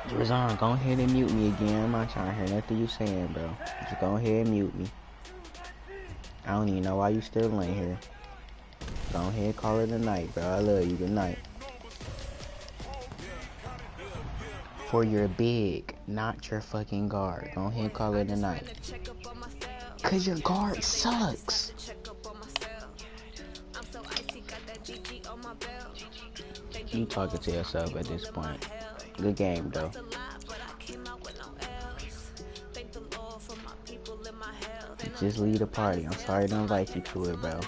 Drazon, go ahead and mute me again. I'm not trying to hear nothing you saying, bro. Just go ahead and mute me. I don't even know why you still in here. Go ahead and call it a night, bro. I love you. Good night. For your big, not your fucking guard. Go ahead and call it a night. Cause your guard sucks. You talking to yourself at this point. Good game, though. Just leave the party. I'm sorry to invite you to it, bro.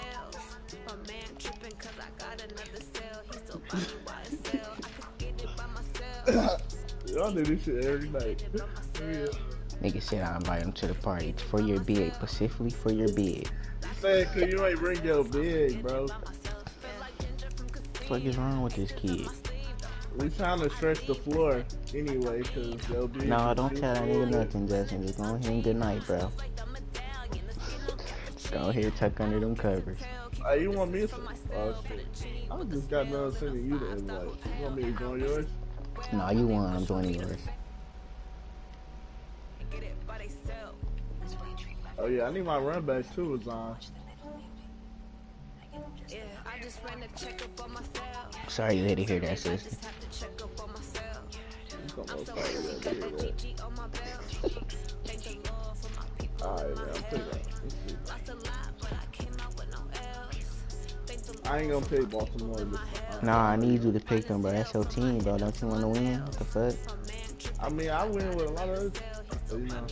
Y'all do this shit every night. Yeah. Nigga said I invite him to the party. It's for your bid. Specifically for your bid. Saying, cause you ain't bring your big, bro. What the fuck is wrong with this kid? We trying to stretch the floor anyway, cause they'll be. No, don't tell that nigga nothing, Justin. Just go ahead and good night, bro. Just go ahead and tuck under them covers. You want me to? Oh shit! I just got done sending you the invite. You want me to join yours? No, you won. I'm joining yours. Oh yeah, I need my run backs too. It's on. Sorry you had to hear that, sister. Alright, man, I'm picking up. I ain't gonna pick Baltimore this time. Nah, I need you to pick them, bro. That's your team, bro. Don't you want to win? What the fuck? I mean, I win with a lot of others, but, you know.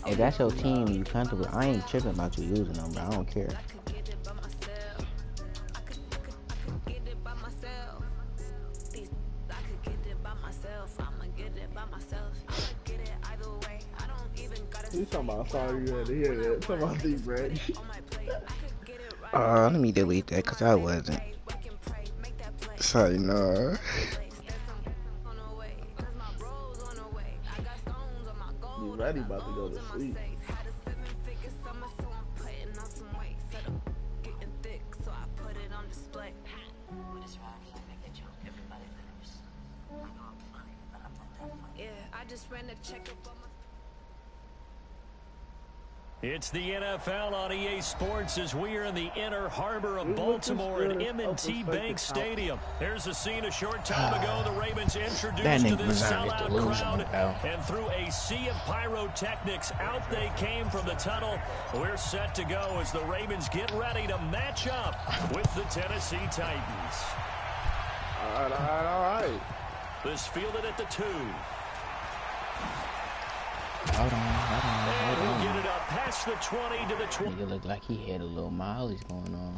If that's your team, you comfortable. I ain't tripping about you losing them, bro. I don't care. You talking about, sorry you had to hear that. Talking about these, Brad. Let me delete that, because I wasn't. Sorry, no. You ready about to go to sleep. It's the NFL on EA Sports as we are in the inner harbor of Baltimore at M&T Bank Stadium. There's a scene a short time ago the Ravens introduced to this sellout crowd, and through a sea of pyrotechnics, out they came from the tunnel. We're set to go as the Ravens get ready to match up with the Tennessee Titans. All right. This fielded at the 2. Hold on. Get it up past the 20 to the 20. Nigga look like he had a little mileage going on.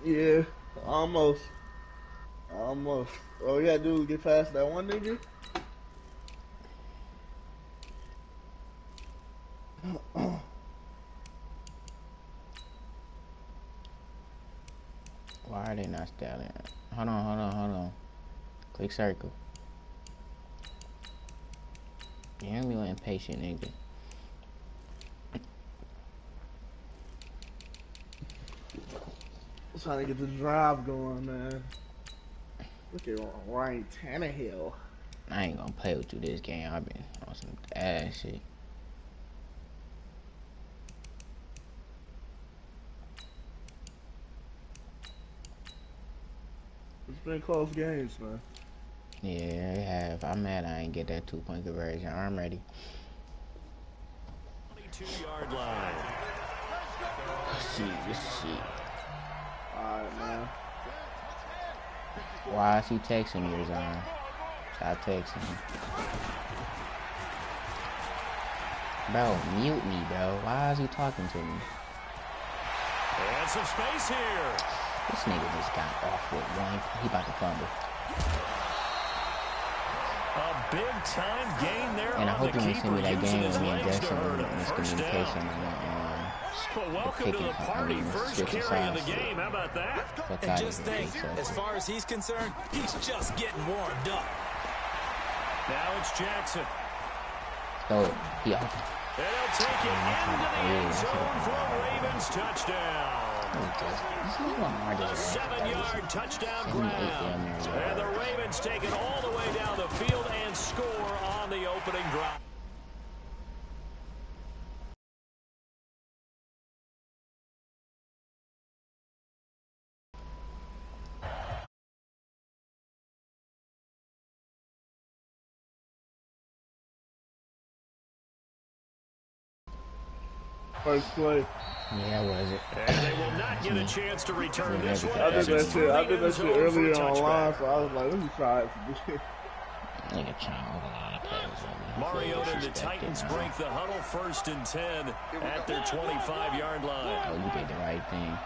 Yeah, almost. All you gotta do is get past that one nigga. Why are they not styling? Hold on. Click circle. Yeah, I'm impatient, nigga. I'm trying to get the drive going, man. Look at Ryan Tannehill. I ain't gonna play with you this game. I've been on some ass shit. It's been close games, man. Yeah, it have. I'm mad I ain't get that 2-point conversion. I'm ready. 22-yard line. Shit. Alright, man. Why is he texting me, Rizan? Stop texting me. Bro, mute me, bro. Why is he talking to me? And some space here. This nigga just got off with one. He about to fumble. A big-time gain there. And I hope you keeper send me that game with me and legs Justin to and hurt him. miscommunication Well, welcome to the party. First carry of the game. How about that? And just think, as far as he's concerned, he's just getting warmed up. Now it's Jackson. Oh, he open. And he'll take it into the end zone for a Ravens touchdown. A 7-yard touchdown grab. And the Ravens take it all the way down the field and score opening drive. First play. Yeah, was it? And they will not get a chance to return this one. I did that shit earlier online, so I was like, let me try it. Nigga trying to overline a pass. Mariota and the Titans break the huddle 1st and 10 at their 25-yard line. Oh, you did the right thing.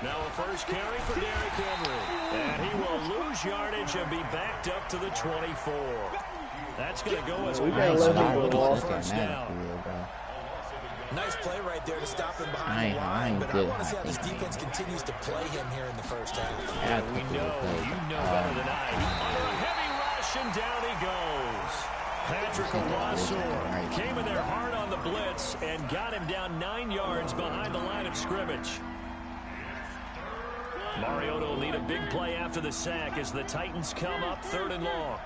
Now a first carry for Derrick Henry. And he will lose yardage and be backed up to the 24. That's going to go as a first down. Nice play right there to stop him behind the line, but I want to see how this defense continues to play him here in the first half. And we know, you know better than I. Under a heavy rush, and down he goes. Patrick Owasu came in there hard on the blitz and got him down 9 yards behind the line of scrimmage. Mariota will need a big play after the sack as the Titans come up 3rd and long.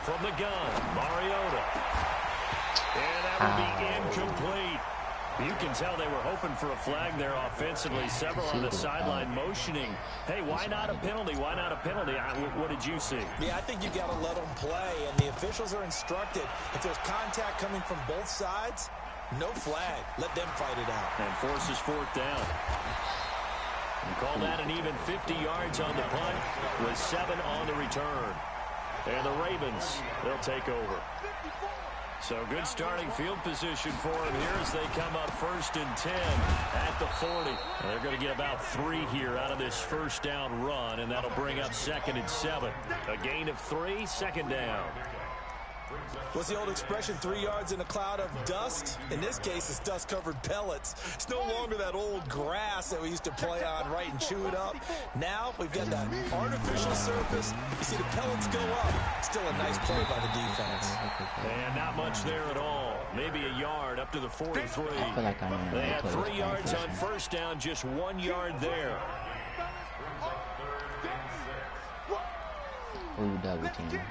From the gun, Mariota. And that will be incomplete. You can tell they were hoping for a flag there offensively. Several on the sideline motioning. Hey, why not a penalty? Why not a penalty? What did you see? Yeah, I think you got to let them play, and the officials are instructed. If there's contact coming from both sides, no flag. Let them fight it out. And forces 4th down. And call that an even 50 yards on the punt with 7 on the return. And the Ravens, they'll take over. So good starting field position for them here as they come up 1st and 10 at the 40. And they're going to get about 3 here out of this first down run, and that'll bring up 2nd and 7. A gain of 3, 2nd down. What's the old expression, 3 yards in a cloud of dust? In this case, it's dust-covered pellets. It's no longer that old grass that we used to play on, right, and chew it up. Now we've got that artificial surface. You see the pellets go up. Still a nice play by the defense. And not much there at all. Maybe a yard up to the 43. They had 3 yards on first down, just 1 yard there. Ooh, double team.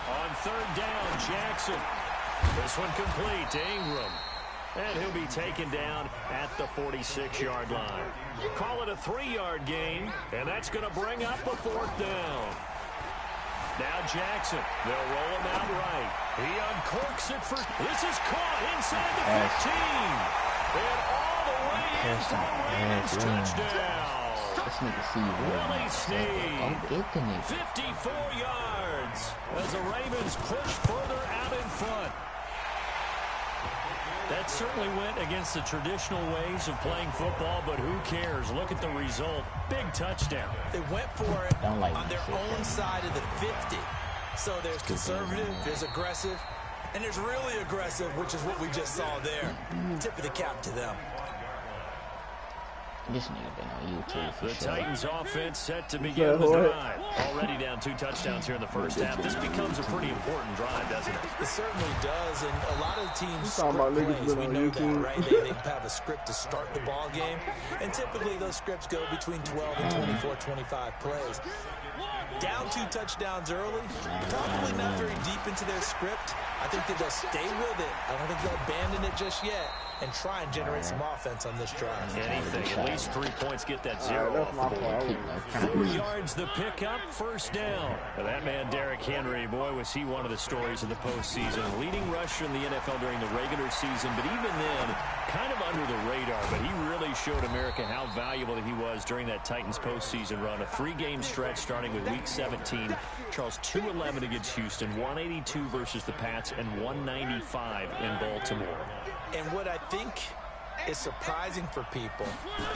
On 3rd down, Jackson. This one complete to Ingram. And he'll be taken down at the 46-yard line. Call it a 3-yard gain, and that's going to bring up a 4th down. Now Jackson. They'll roll him out right. He uncorks it for... This is caught inside the 15. And all the way into a Ravens touchdown. Willie Snead, 54 yards as the Ravens push further out in front. That certainly went against the traditional ways of playing football, but who cares? Look at the result. Big touchdown. They went for it on their own side of the 50. So there's conservative, there's aggressive, and there's really aggressive, which is what we just saw there. Tip of the cap to them. This nigga been on YouTube for The sure. Titans offense set to begin the drive. Already down 2 touchdowns here in the first half. This becomes a pretty important drive, doesn't it? It certainly does, and a lot of the teams script plays, we know that, right? They have a script to start the ball game, and typically those scripts go between 12 and 24, 25 plays. Down 2 touchdowns early, probably not very deep into their script. I think that they'll stay with it. I don't think they'll abandon it just yet and try and generate some offense on this drive. Anything, at least 3 points, get that 0 off the board. 4 yards the pickup, first down. Well, that man, Derrick Henry, boy, was he one of the stories of the postseason. Leading rusher in the NFL during the regular season, but even then, kind of under the radar. But he really showed America how valuable he was during that Titans postseason run. A 3-game stretch starting with Week 17. Charles, 2-11 against Houston, 182 versus the Pats, and 195 in Baltimore. And what I think is surprising for people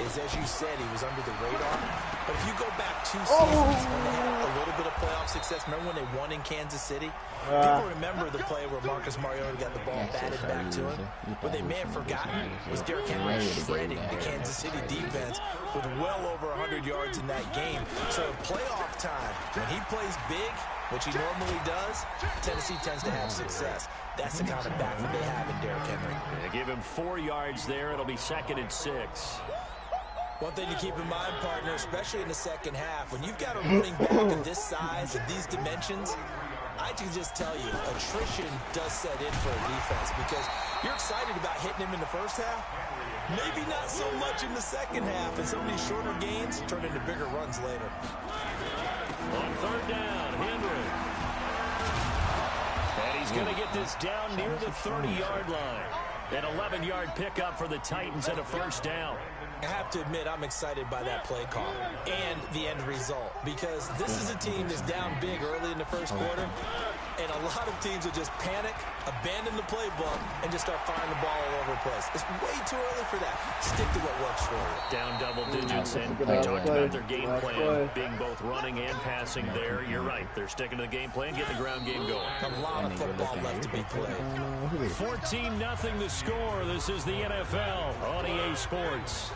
is, as you said, he was under the radar. But if you go back 2 seasons when they had a little bit of playoff success, remember when they won in Kansas City? People remember the play where Marcus Mariota got the ball batted back to him. What they may have forgotten was Derrick Henry shredding the Kansas City defense with well over 100 yards in that game. So playoff time, when he plays big, which he normally does, Tennessee tends to have success. That's the kind of back that they have in Derrick Henry. They give him 4 yards there. It'll be 2nd and 6. One thing to keep in mind, partner, especially in the second half, when you've got a running back of this size and these dimensions, I can just tell you, attrition does set in for a defense because you're excited about hitting him in the first half. Maybe not so much in the second half, and some of these shorter gains turn into bigger runs later. On third down, Henry. And he's going to get this down near the 30-yard line. An 11-yard pickup for the Titans and a first down. I have to admit, I'm excited by that play call and the end result because this is a team that's down big early in the first quarter, and a lot of teams will just panic, abandon the playbook, and just start firing the ball all over the place. It's way too early for that. Stick to what works for you. Down double digits, and we talked about their game plan being both running and passing there. You're right. They're sticking to the game plan, getting the ground game going. A lot of football left to be played. 14-0 the score. This is the NFL on EA Sports.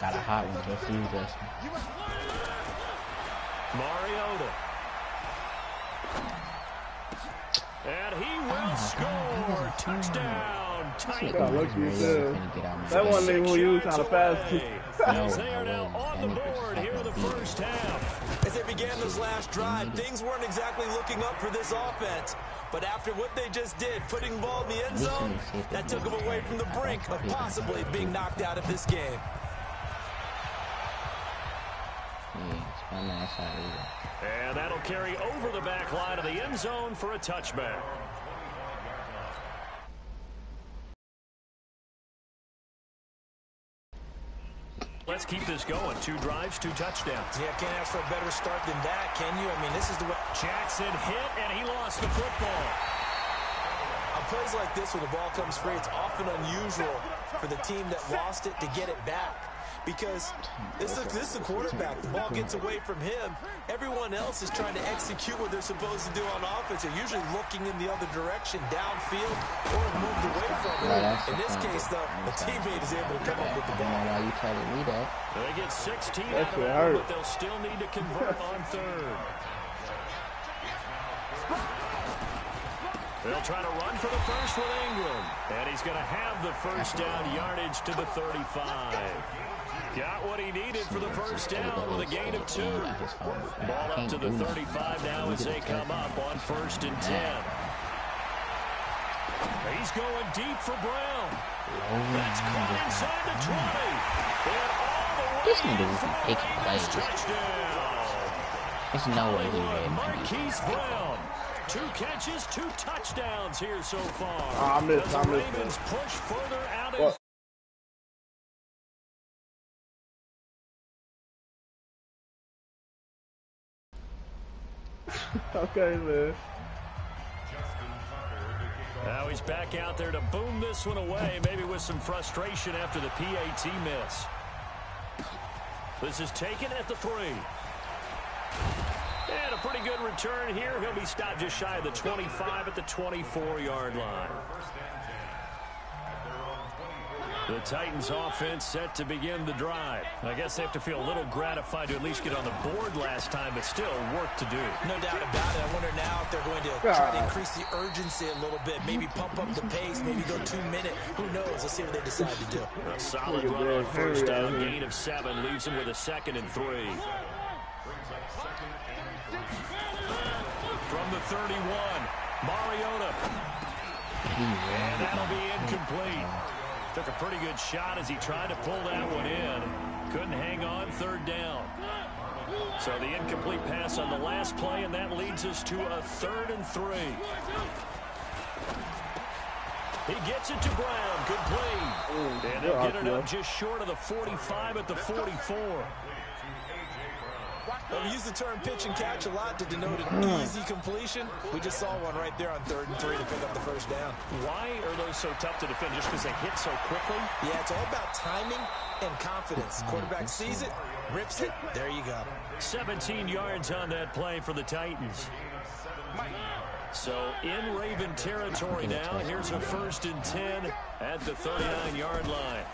Got a hot one. Just use this. Mariota. And he will score. Touchdown, Titans. That one they will use how to pass. They are now on the board here in the first half. As they began this last drive, things weren't exactly looking up for this offense. But after what they just did, putting the ball in the end zone, that took them away from the brink of possibly being knocked out of this game. And that'll carry over the back line of the end zone for a touchback. Let's keep this going. 2 drives, 2 touchdowns. Yeah, can't ask for a better start than that, can you? I mean, this is the way. Jackson hit, and he lost the football. On plays like this, when the ball comes free, it's often unusual for the team that lost it to get it back. Because this is the quarterback. The ball gets away from him. Everyone else is trying to execute what they're supposed to do on offense. They're usually looking in the other direction, downfield, or moved away from it. In this case, though, the teammate is able to come up with the ball. Why you telling me that? They get 16 out of it, but they'll still need to convert on third. They'll try to run for the first with Ingram. And he's going to have the first down yardage to the 35. Got what he needed for the first down with a gain of 2. Ball up to the 35 now as they come up on 1st and 10. He's going deep for Brown. That's caught inside the 20. And all the way This nigga is taking plays. Touchdown. There's no way he read Marquise Brown. 2 catches, 2 touchdowns here so far. I missed the Ravens push further out in. Okay, man. Now he's back out there to boom this one away, maybe with some frustration after the PAT miss. This is taken at the 3. And a pretty good return here. He'll be stopped just shy of the 25 at the 24-yard line. The Titans offense set to begin the drive. I guess they have to feel a little gratified to at least get on the board last time, but still work to do. No doubt about it. I wonder now if they're going to try to increase the urgency a little bit, maybe pump up the pace, maybe go 2 minute. Who knows? Let's see what they decide to do. A solid run on first down, gain of 7, leaves him with a 2nd and 3. From the 31, Mariota. And that'll be incomplete. Took a pretty good shot as he tried to pull that one in. Couldn't hang on 3rd down. So the incomplete pass on the last play, and that leads us to a 3rd and 3. He gets it to Brown. Good play. And they'll get it up just short of the 45 at the 44. Well, we use the term pitch and catch a lot to denote an easy completion. We just saw one right there on 3rd and 3 to pick up the first down. Why are those so tough to defend? Just because they hit so quickly? Yeah, it's all about timing and confidence. Quarterback sees it, rips it, there you go. 17 yards on that play for the Titans. So in Raven territory now. Here's a 1st and 10 at the 39-yard line.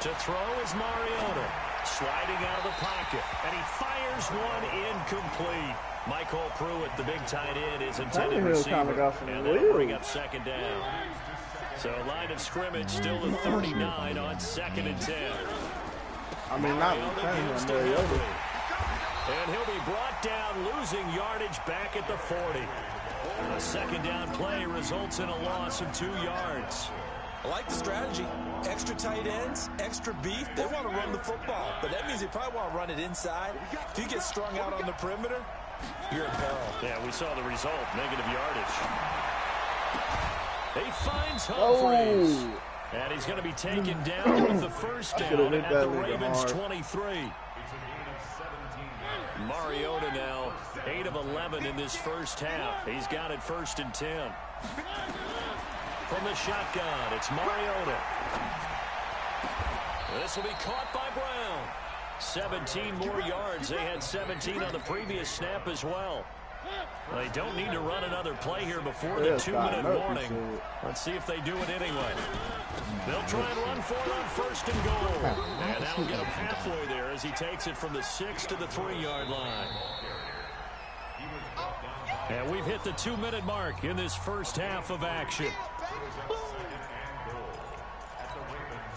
To throw is Mariota. Sliding out of the pocket, and he fires one incomplete. Michael Pruitt, the big tight end, is intended receiver, and that'll bring up 2nd down. So line of scrimmage still the 39 on 2nd and 10. I mean, not Mariota. Mariota. And he'll be brought down, losing yardage back at the 40. A second down play results in a loss of 2 yards. I like the strategy. Extra tight ends, extra beef. They want to run the football, but that means they probably want to run it inside. If you get strung out on the perimeter, you're in peril. Yeah, we saw the result, negative yardage. He finds Humphreys. Oh. And he's going to be taken down with the first down at the Ravens' 23. Mariota now 8 of 11 in this first half. He's got it 1st and 10. From the shotgun, it's Mariota. This will be caught by Brown. 17 more yards. They had 17 on the previous snap as well. They don't need to run another play here before the 2-minute warning. Let's see if they do it anyway. They'll try and run for it on 1st and goal. And that'll get him halfway there as he takes it from the 6 to the 3-yard line. And we've hit the 2-minute mark in this first half of action.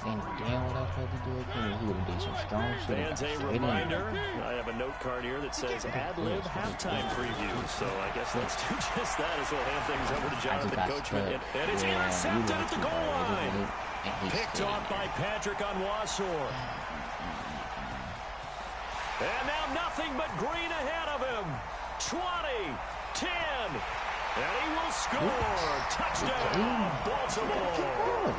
And damn what I tried to do again. He would have did some strong shit. Fans, a reminder, I have a note card here that says ad-lib halftime preview. So I guess let's do just that as we'll hand things over to Jonathan Coachman. And it's intercepted at the goal line. Picked off by Patrick on Wassor. And now nothing but green ahead of him. 20, 10, and he will score. Touchdown, Baltimore.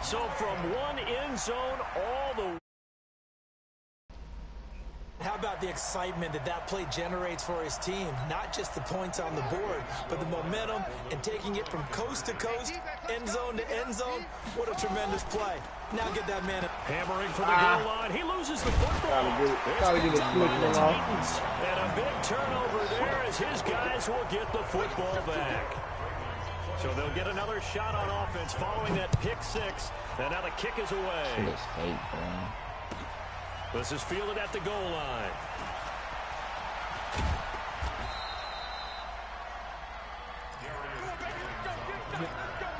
So from one end zone all the... How about the excitement that play generates for his team? Not just the points on the board, but the momentum and taking it from coast to coast, end zone to end zone. What a tremendous play. Now get that man hammering for the goal line. He loses the football. Gotta get it off. And a big turnover there as his guys will get the football back. So they'll get another shot on offense following that pick 6. And now the kick is away. This is fielded at the goal line.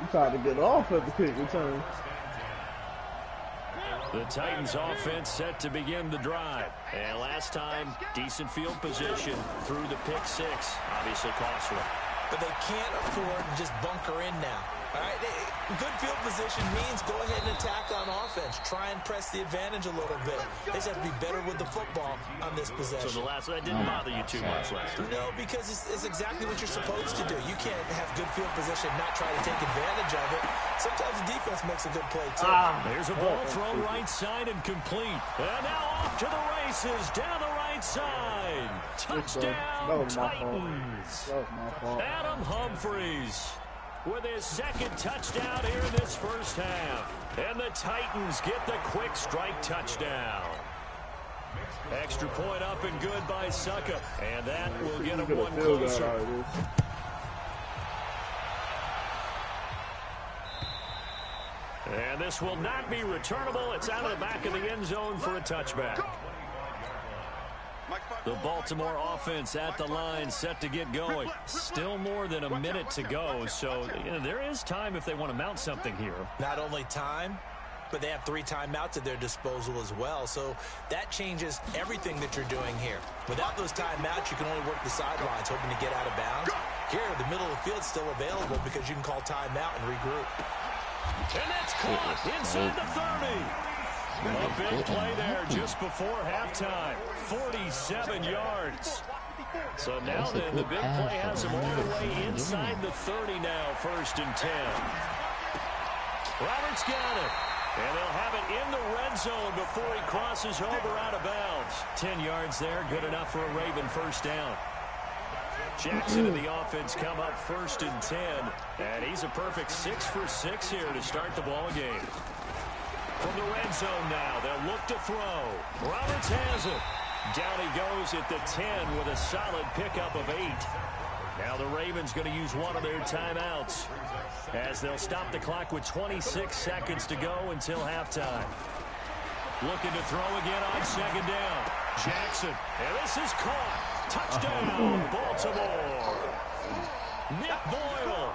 You tried to get off at the kick return. The Titans offense set to begin the drive. And last time, decent field position through the pick 6. Obviously costly. But they can't afford to just bunker in now. All right, good field position means go ahead and attack on offense. Try and press the advantage a little bit. They just have to be better with the football on this possession. So that didn't bother you too much last time? No, because it's exactly what you're supposed to do. You can't have good field position and not try to take advantage of it. Sometimes the defense makes a good play, too. There's a ball thrown right side and complete. And now off to the races, down the right side. Touchdown, Titans. Adam Humphreys with his second touchdown here in this first half. And the Titans get the quick strike touchdown. Extra point up and good by Suckup. And that will get him one closer. And this will not be returnable. It's out of the back of the end zone for a touchback. The Baltimore offense at the line, set to get going. Still more than a minute to go, so there is time if they want to mount something here. Not only time, but they have 3 timeouts at their disposal as well, so that changes everything that you're doing here. Without those timeouts, you can only work the sidelines, hoping to get out of bounds. Here, the middle of the field is still available because you can call timeout and regroup. And that's caught inside the 30. A big play there just before halftime. 47 yards. So now then, the big play has him all the way inside the 30 now, 1st and 10. Roberts got it. And they'll have it in the red zone before he crosses over out of bounds. 10 yards there, good enough for a Raven first down. Jackson and the offense come up 1st and 10. And he's a perfect 6 for 6 here to start the ball game. From the red zone now, they'll look to throw. Roberts has it. Down he goes at the 10 with a solid pickup of 8. Now the Ravens going to use one of their timeouts as they'll stop the clock with 26 seconds to go until halftime. Looking to throw again on 2nd down. Jackson, and this is caught. Touchdown, Baltimore. Nick Boyle.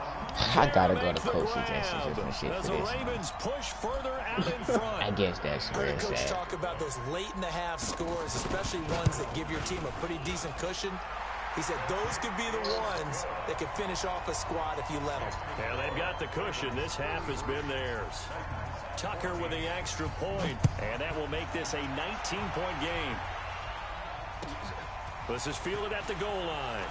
I gotta go to coach suggestions for shit As for the this. Ravens push further out in front. I guess that's where Heard a it's coach at. talk about those late in the half scores, especially ones that give your team a pretty decent cushion. He said those could be the ones that could finish off a squad if you let them. Yeah, they've got the cushion. This half has been theirs. Tucker with the extra point, and that will make this a 19-point game. This is fielded at the goal line.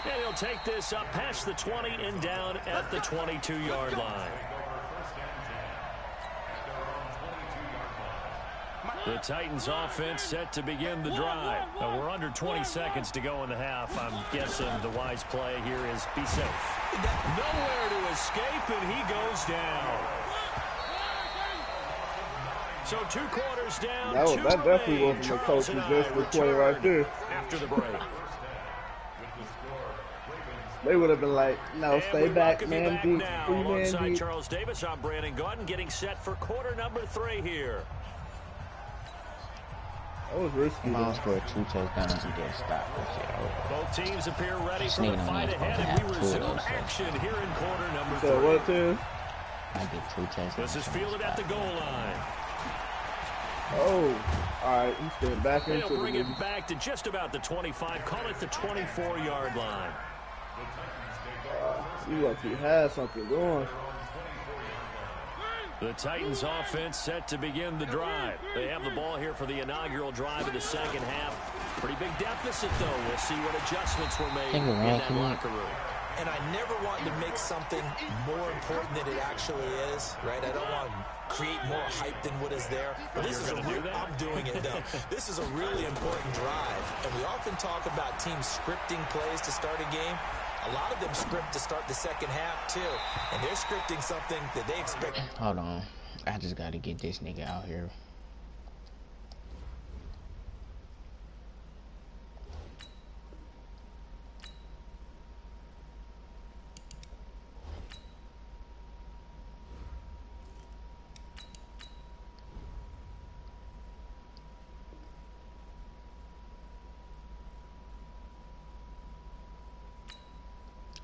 And he'll take this up past the 20 and down at the 22-yard line. The Titans offense set to begin the drive. We're under 20 seconds to go in the half. I'm guessing the wise play here is be safe. Nowhere to escape, and he goes down. So 2 quarters down. That definitely wasn't the coach who just recorded right there. After the break. They would have been like, no, stay back, man, deep. Alongside Charles Davis, I'm Brandon Gordon, getting set for quarter number 3 here. That was risky. Miles scored 2 touchdowns and get stopped. Both teams appear ready for the fight ahead, and we resume action here in quarter number 3. So what, too? I get 2 touchdowns. This is fielded at the goal line. Oh, all right, he's getting back into They'll it. bring it back to just about the 25. Call it the 24-yard line. You like he had something going. The Titans offense set to begin the drive. They have the ball here for the inaugural drive of the second half. Pretty big deficit, though. We'll see what adjustments were made in that locker room. And I never want to make something more important than it actually is, right? I don't want to create more hype than what is there. But this is I'm doing it, though. This is a really important drive. And we often talk about teams scripting plays to start a game. A lot of them script to start the second half, too. And they're scripting something that they expect. Hold on. I just got to get this nigga out here.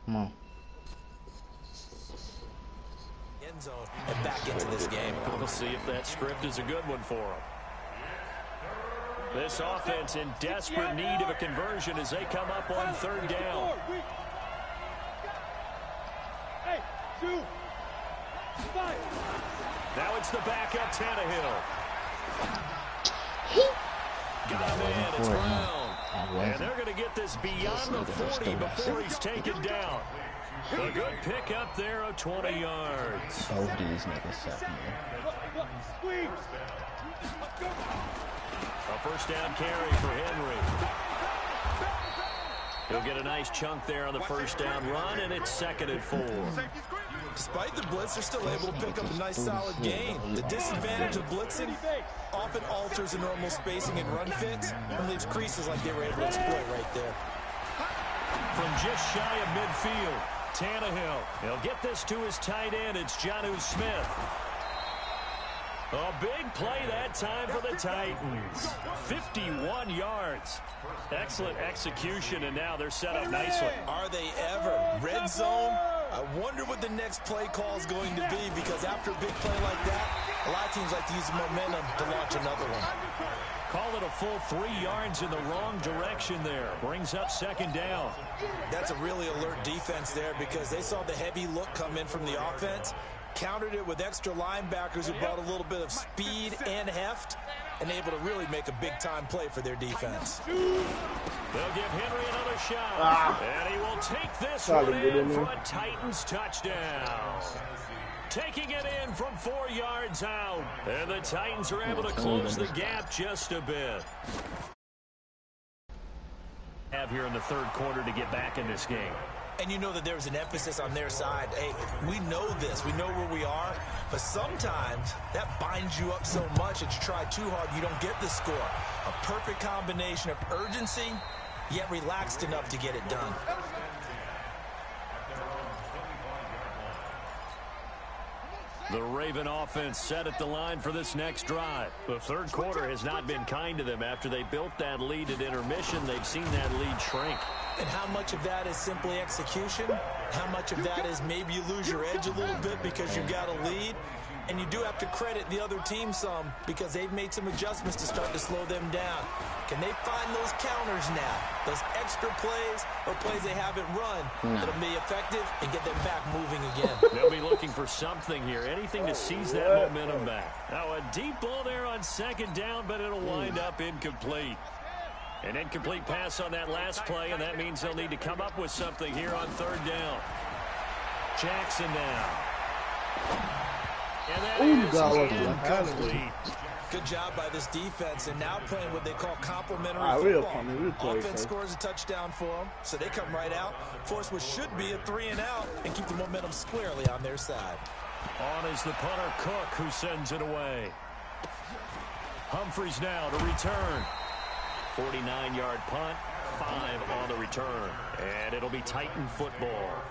Come on. End zone and back into this game. We'll see if that script is a good one for them. This offense in desperate need of a conversion as they come up on 3rd down. Now it's the backup Tannehill. Got him in. It's Brown. And they're going to get this beyond the 40 before he's taken down. A good pickup there of 20 yards. Both these niggas suck, man. A first down carry for Henry. He'll get a nice chunk there on the first down run, and it's 2nd and 4. Despite the blitz, they're still able to pick up a nice solid gain. The disadvantage of blitzing often alters the normal spacing and run fits and leaves creases like they were able to exploit right there. From just shy of midfield, Tannehill. He'll get this to his tight end. It's Jonnu Smith. A big play that time for the Titans. 51 yards. Excellent execution, and now they're set up nicely. Are they ever? Red zone? I wonder what the next play call is going to be, because after a big play like that, a lot of teams like to use the momentum to launch another one. Call it a full 3 yards in the wrong direction there. Brings up 2nd down. That's a really alert defense there, because they saw the heavy look come in from the offense, countered it with extra linebackers who brought a little bit of speed and heft, and able to really make a big-time play for their defense. They'll give Henry another shot, and he will take this one in for a Titans touchdown. Taking it in from 4 yards out, and the Titans are able to close the gap just a bit. Have here in the 3rd quarter to get back in this game. And you know that there's an emphasis on their side. Hey, we know this. We know where we are. But sometimes that binds you up so much that you try too hard, you don't get the score. A perfect combination of urgency, yet relaxed enough to get it done. The Raven offense set at the line for this next drive. The third quarter has not been kind to them. After they built that lead at intermission, they've seen that lead shrink. And how much of that is simply execution? How much of that is maybe you lose your edge a little bit because you've got a lead? And you do have to credit the other team some because they've made some adjustments to start to slow them down. Can they find those counters now, those extra plays or plays they haven't run that'll be effective and get them back moving again? They'll be looking for something here, anything to seize that momentum back. Now a deep ball there on second down, but it'll wind up incomplete. An incomplete pass on that last play, and that means they'll need to come up with something here on third down. Jackson now. And that is incomplete. Good job by this defense, and now playing what they call complementary football. Offense scores a touchdown for them, so they come right out, force what should be a 3-and-out, and keep the momentum squarely on their side. On is the punter, Cook, who sends it away. Humphreys now to return. 49-yard punt, 5 on the return. And it'll be Titan football.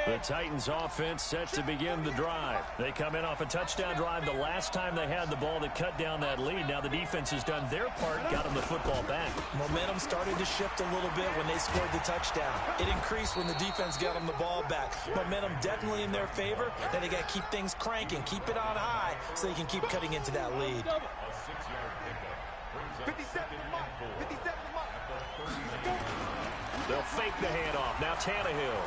The Titans offense set to begin the drive. They come in off a touchdown drive the last time they had the ball to cut down that lead. Now the defense has done their part, got them the football back. Momentum started to shift a little bit when they scored the touchdown. It increased when the defense got them the ball back. Momentum definitely in their favor. Now they got to keep things cranking, keep it on high so they can keep cutting into that lead. 57 They'll fake the handoff. Now Tannehill.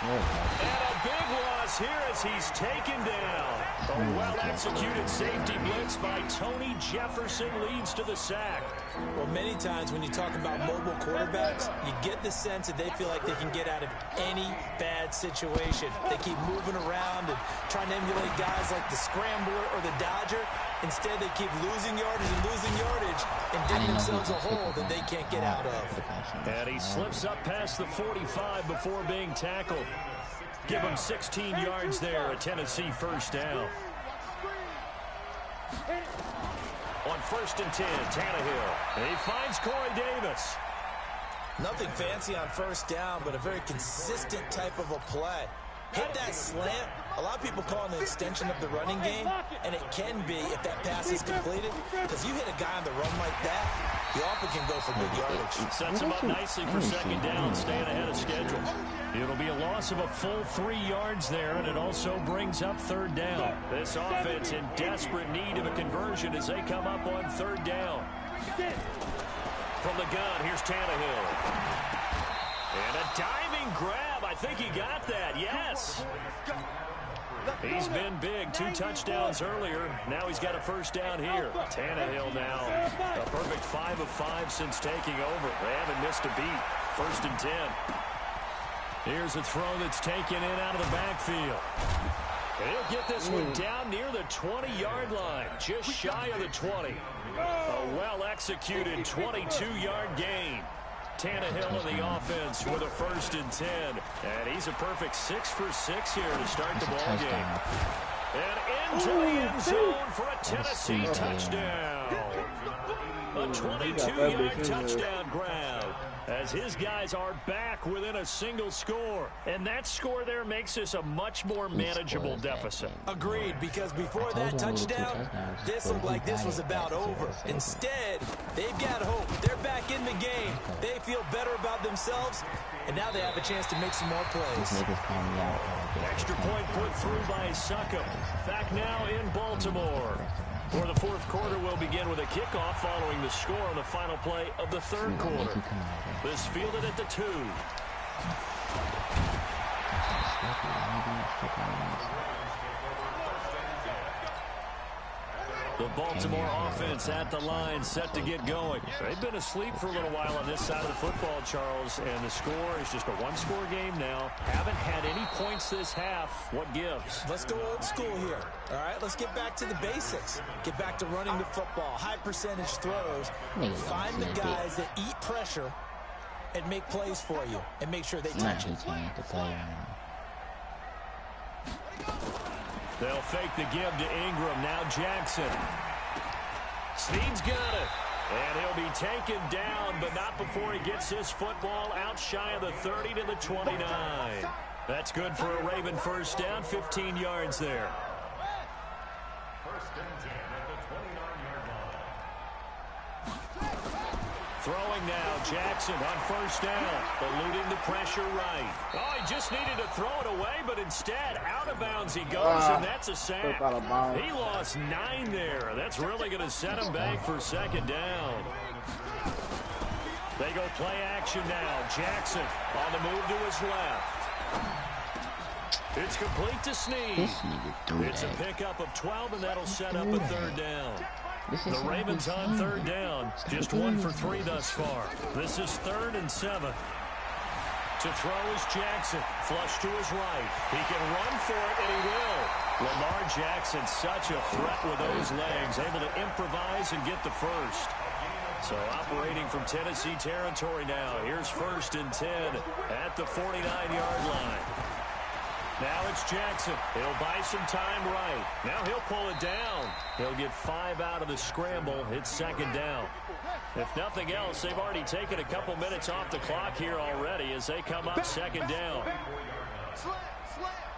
And a big loss here as he's taken down. A well-executed safety blitz by Tony Jefferson leads to the sack. Well, many times when you talk about mobile quarterbacks, you get the sense that they feel like they can get out of any bad situation. They keep moving around and trying to emulate guys like the Scrambler or the Dodger. Instead, they keep losing yardage and digging themselves a hole that they can't get out of. And he slips up past the 45 before being tackled. Give him 16 yards there, a Tennessee first down. On 1st and 10, Tannehill. He finds Corey Davis. Nothing fancy on first down, but a very consistent type of a play. Hit that slant. A lot of people call it an extension of the running game, and it can be if that pass is completed, because you hit a guy on the run like that, you often can go for good yardage. Sets him up nicely for second down, staying ahead of schedule. It'll be a loss of a full 3 yards there, and it also brings up third down. This offense in desperate need of a conversion as they come up on third down. From the gun, here's Tannehill. And a diving grab. I think he got that. Yes. He's been big. 2 touchdowns earlier. Now he's got a first down here. Tannehill now a perfect 5 of 5 since taking over. They haven't missed a beat. 1st and 10. Here's a throw that's taken in out of the backfield. And he'll get this one down near the 20-yard line. Just shy of the 20. A well-executed 22-yard gain. Tannehill in the offense with a 1st and 10. And he's a perfect 6 for 6 here to start the ball game. And into the end zone for a Tennessee touchdown. A 22-yard touchdown grab as his guys are back within a single score. And that score there makes this a much more manageable deficit. Agreed, because before that touchdown, this looked like this was about over. Instead, they've got hope. They're back in the game. They feel better about themselves, and now they have a chance to make some more plays. Extra point put through by Succop. Back now in Baltimore. For the 4th quarter, we'll begin with a kickoff following the score on the final play of the 3rd quarter. This fielded at the 2. The Baltimore offense at the line, set to get going. They've been asleep for a little while on this side of the football, Charles, and the score is just a one-score game now. Haven't had any points this half. What gives? Let's go old school here. All right, let's get back to the basics. Get back to running the football, high percentage throws. Find the guys that eat pressure and make plays for you, and make sure they touch it. They'll fake the give to Ingram. Now Jackson. Snead's got it. And he'll be taken down, but not before he gets this football out shy of the 30 to the 29. That's good for a Raven first down, 15 yards there. First and 10 at the 29-yard line. Throwing now, Jackson on first down, eluding the pressure right. Oh, he just needed to throw it away, but instead, out of bounds he goes, and that's a sack. He lost 9 there. That's really going to set him back for second down. They go play action now. Jackson on the move to his left. It's complete to Snead. It's a pickup of 12, and that'll set up a third down. The Ravens on third down, just 1 for 3 thus far. This is 3rd and 7. To throw is Jackson, flush to his right. He can run for it, and he will. Lamar Jackson, such a threat with those legs, able to improvise and get the first. So operating from Tennessee territory now. Here's 1st and 10 at the 49-yard line. Now it's Jackson. He'll buy some time right. Now he'll pull it down. He'll get 5 out of the scramble. It's second down. If nothing else, they've already taken a couple minutes off the clock here already as they come up second down.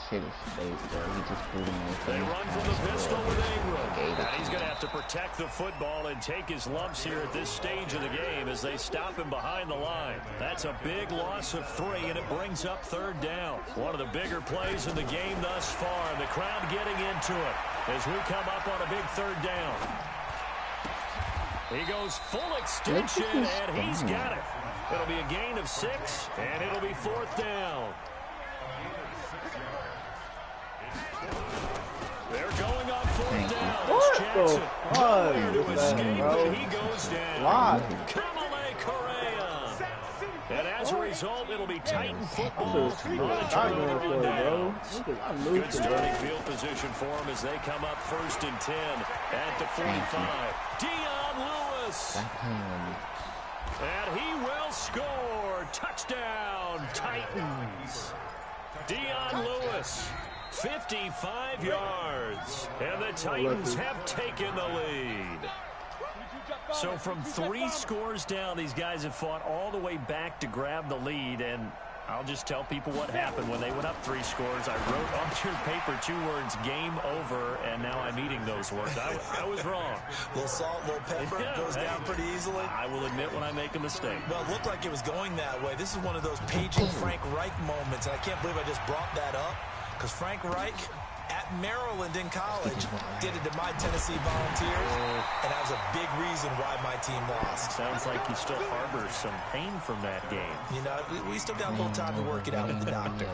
Shit is safe, though. He just put him They run from the pistol with Ingram. And he's going to have to protect the football and take his lumps here at this stage of the game as they stop him behind the line. That's a big loss of 3, and it brings up third down. One of the bigger plays in the game thus far. The crowd getting into it as we come up on a big third down. He goes full extension, and he's got it. It'll be a gain of 6, and it'll be 4th down. They're going on 4th down. It's Jackson. Nowhere to escape, and he goes down. Kamale Correa. And as a result, it'll be Titan football on a turnover on downs. Good starting field position for him as they come up 1st and 10 at the 45. Dion Lewis. And he will score. Touchdown, Titans. Dion Lewis. 55 yards, and the Titans have taken the lead. So from 3 scores down, these guys have fought all the way back to grab the lead, and I'll just tell people what happened when they went up 3 scores. I wrote on your paper 2 words, game over, and now I'm eating those words. I was wrong. A little salt, a little pepper, goes down pretty easily. I will admit when I make a mistake. Well, it looked like it was going that way. This is one of those paging Frank Reich moments, and I can't believe I just brought that up. Because Frank Reich at Maryland in college did it to my Tennessee Volunteers, and that was a big reason why my team lost. Sounds like you still harbor some pain from that game. You know, we still got a little time to work it out with the doctor.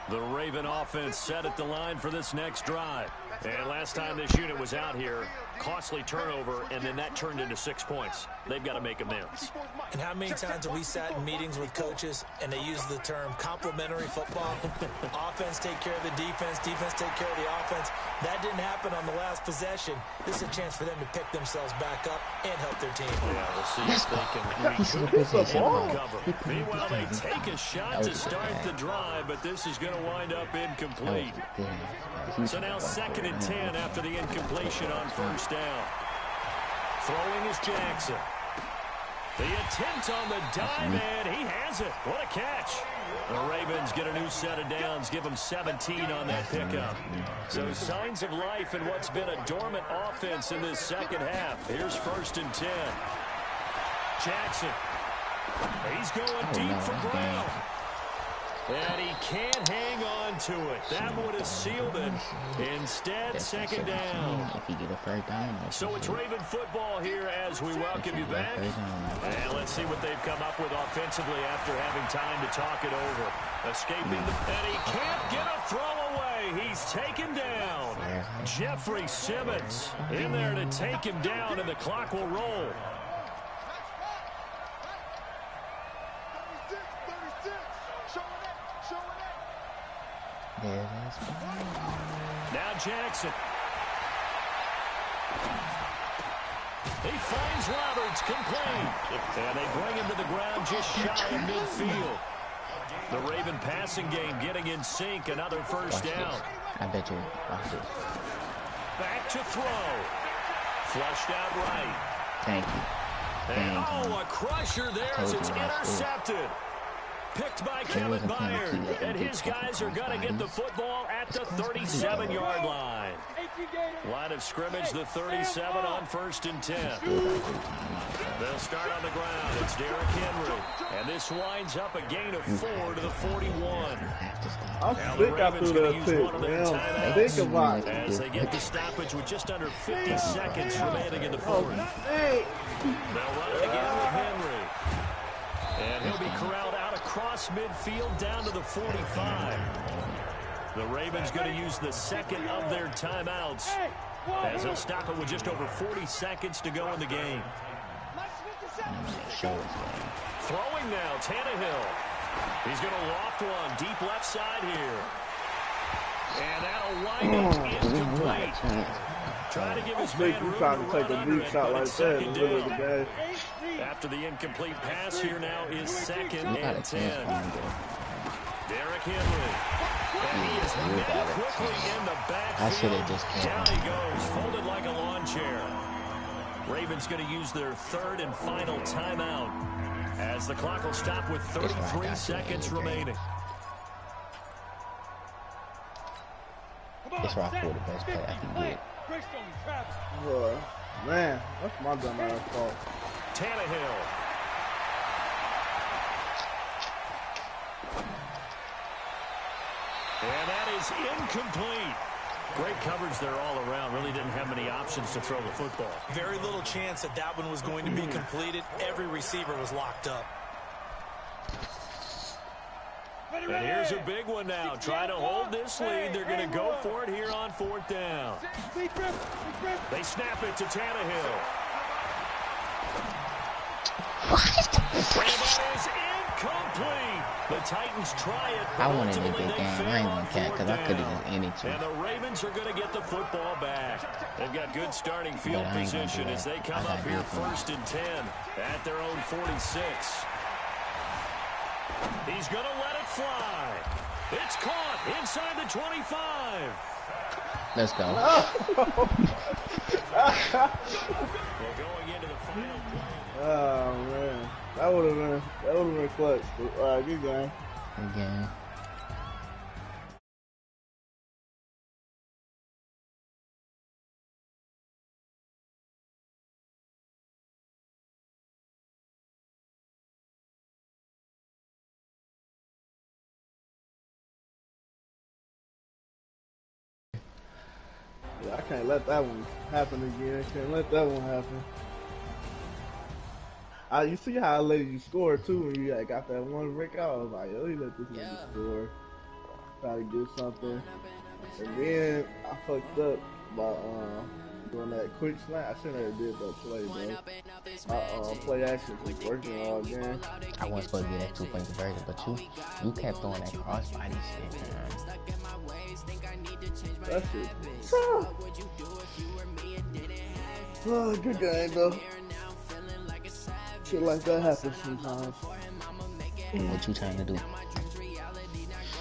The Raven offense set at the line for this next drive. And last time this unit was out here, costly turnover, and then that turned into 6 points. They've got to make amends. And how many times have we sat in meetings with coaches and they use the term complementary football? Offense take care of the defense, defense take care of the offense. That didn't happen on the last possession. This is a chance for them to pick themselves back up and help their team. Yeah, we'll see if they can recoup and recover. Meanwhile, they take a shot to start the drive, but this is going to wind up incomplete. So now 2nd and 10 after the incompletion on first down. Throwing is Jackson. The attempt on the dive, and he has it. What a catch. The Ravens get a new set of downs, give them 17 on that pickup. So signs of life in what's been a dormant offense in this second half. Here's 1st and 10. Jackson. He's going deep for Brown. And he can't hang on to it. That would have sealed it. Instead, 2nd down. So it's Raven football here as we welcome you back. And let's see what they've come up with offensively after having time to talk it over. Escaping the... And he can't get a throw away. He's taken down. Jeffrey Simmons in there to take him down, and the clock will roll. Now Jackson. He finds Roberts complete. And they bring him to the ground just shy of midfield. The Raven passing game getting in sync. Another first down. I bet you. Watch this. Back to throw. Flushed out right. Thank you. And a crusher there as it's intercepted. Picked by Kevin Byard, and his guys are going to get the football at the 37-yard line. Line of scrimmage, the 37 on 1st and 10. They'll start on the ground. It's Derrick Henry, and this winds up a gain of 4 to the 41. I think I threw that pick, man. Think about it. As they get the stoppage with just under 50 seconds remaining in the fourth. They'll run it again with Henry. And he'll be corralled out across midfield down to the 45. The Ravens going to use the second of their timeouts as they'll stop it with just over 40 seconds to go in the game. Throwing now, Tannehill. He's going to loft one deep left side here. And that'll wind up incomplete. Trying to give his man room to run under it, but it's second down. After the incomplete pass, here now is 2nd and 10. Derrick Henry. And he is met quickly in the backfield. Down he goes, folded like a lawn chair. Ravens going to use their 3rd and final timeout as the clock will stop with 33 seconds remaining. This rock for the best play I can get. Boy, man, that's my dumb ass fault. Tannehill. And that is incomplete. Great coverage there all around. Really didn't have many options to throw the football. Very little chance that that one was going to be completed. Every receiver was locked up. And here's a big one now. Trying to hold this lead. They're going to go for it here on 4th down. They snap it to Tannehill. What? And that is incomplete. The Titans try it. I wanted a big game. I ain't gonna count because I could have just ended too. And the Ravens are going to get the football back. They've got good starting field position as they come up here 1st and 10 at their own 46. He's going to let it fly. It's caught inside the 25. Let's go. We're going into the final play. Oh man, that would have been clutch. All right, good game. Good game. Yeah, I can't let that one happen again. Can't let that one happen. You see how I let you score too when you got that one break out. I was like, yo, you let this nigga score. Try to get something. And then I fucked up by doing that quick snap. I shouldn't have did that play, bro. Play action was working all game. I wasn't supposed to get that 2-point conversion, but you kept throwing that crossbody shit, man. That shit. Oh, good game though. Shit like that happens sometimes. What you trying to do?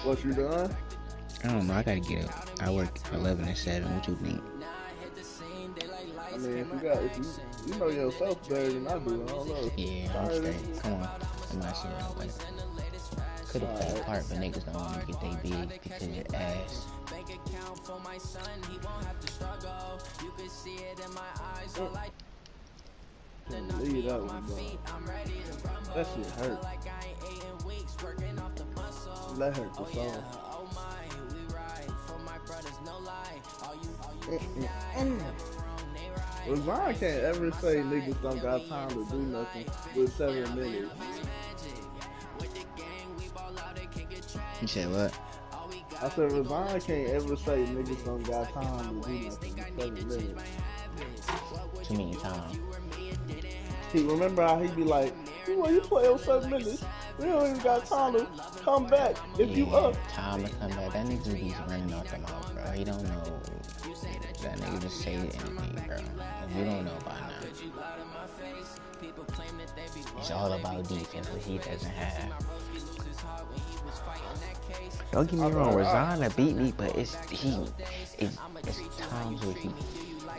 What you doing? I don't know. I gotta get up. I work 11 and 7. What you think? I mean, if you know yourself better than I do, I don't know. Yeah, I'm straight. Come on. I'm not sure. Like, could have played a part, but niggas don't want to get they big because of your ass. Leave that one, bro. That shit hurt. That hurt the soul. Ron can't ever say niggas don't got time to do nothing with 7 minutes. You said what? I said Ron can't ever say niggas don't got time to do nothing with 7 minutes. Too many times. He remember how he be like, well, you play on 7 minutes. We don't even got time to come back if you up. Time to come back. That nigga be running off the mouth, bro. He don't know. That nigga just say anything, bro. If you don't know by now. It's all about defense, which he doesn't have. Don't get me wrong, Rosanna beat me, but it's times where he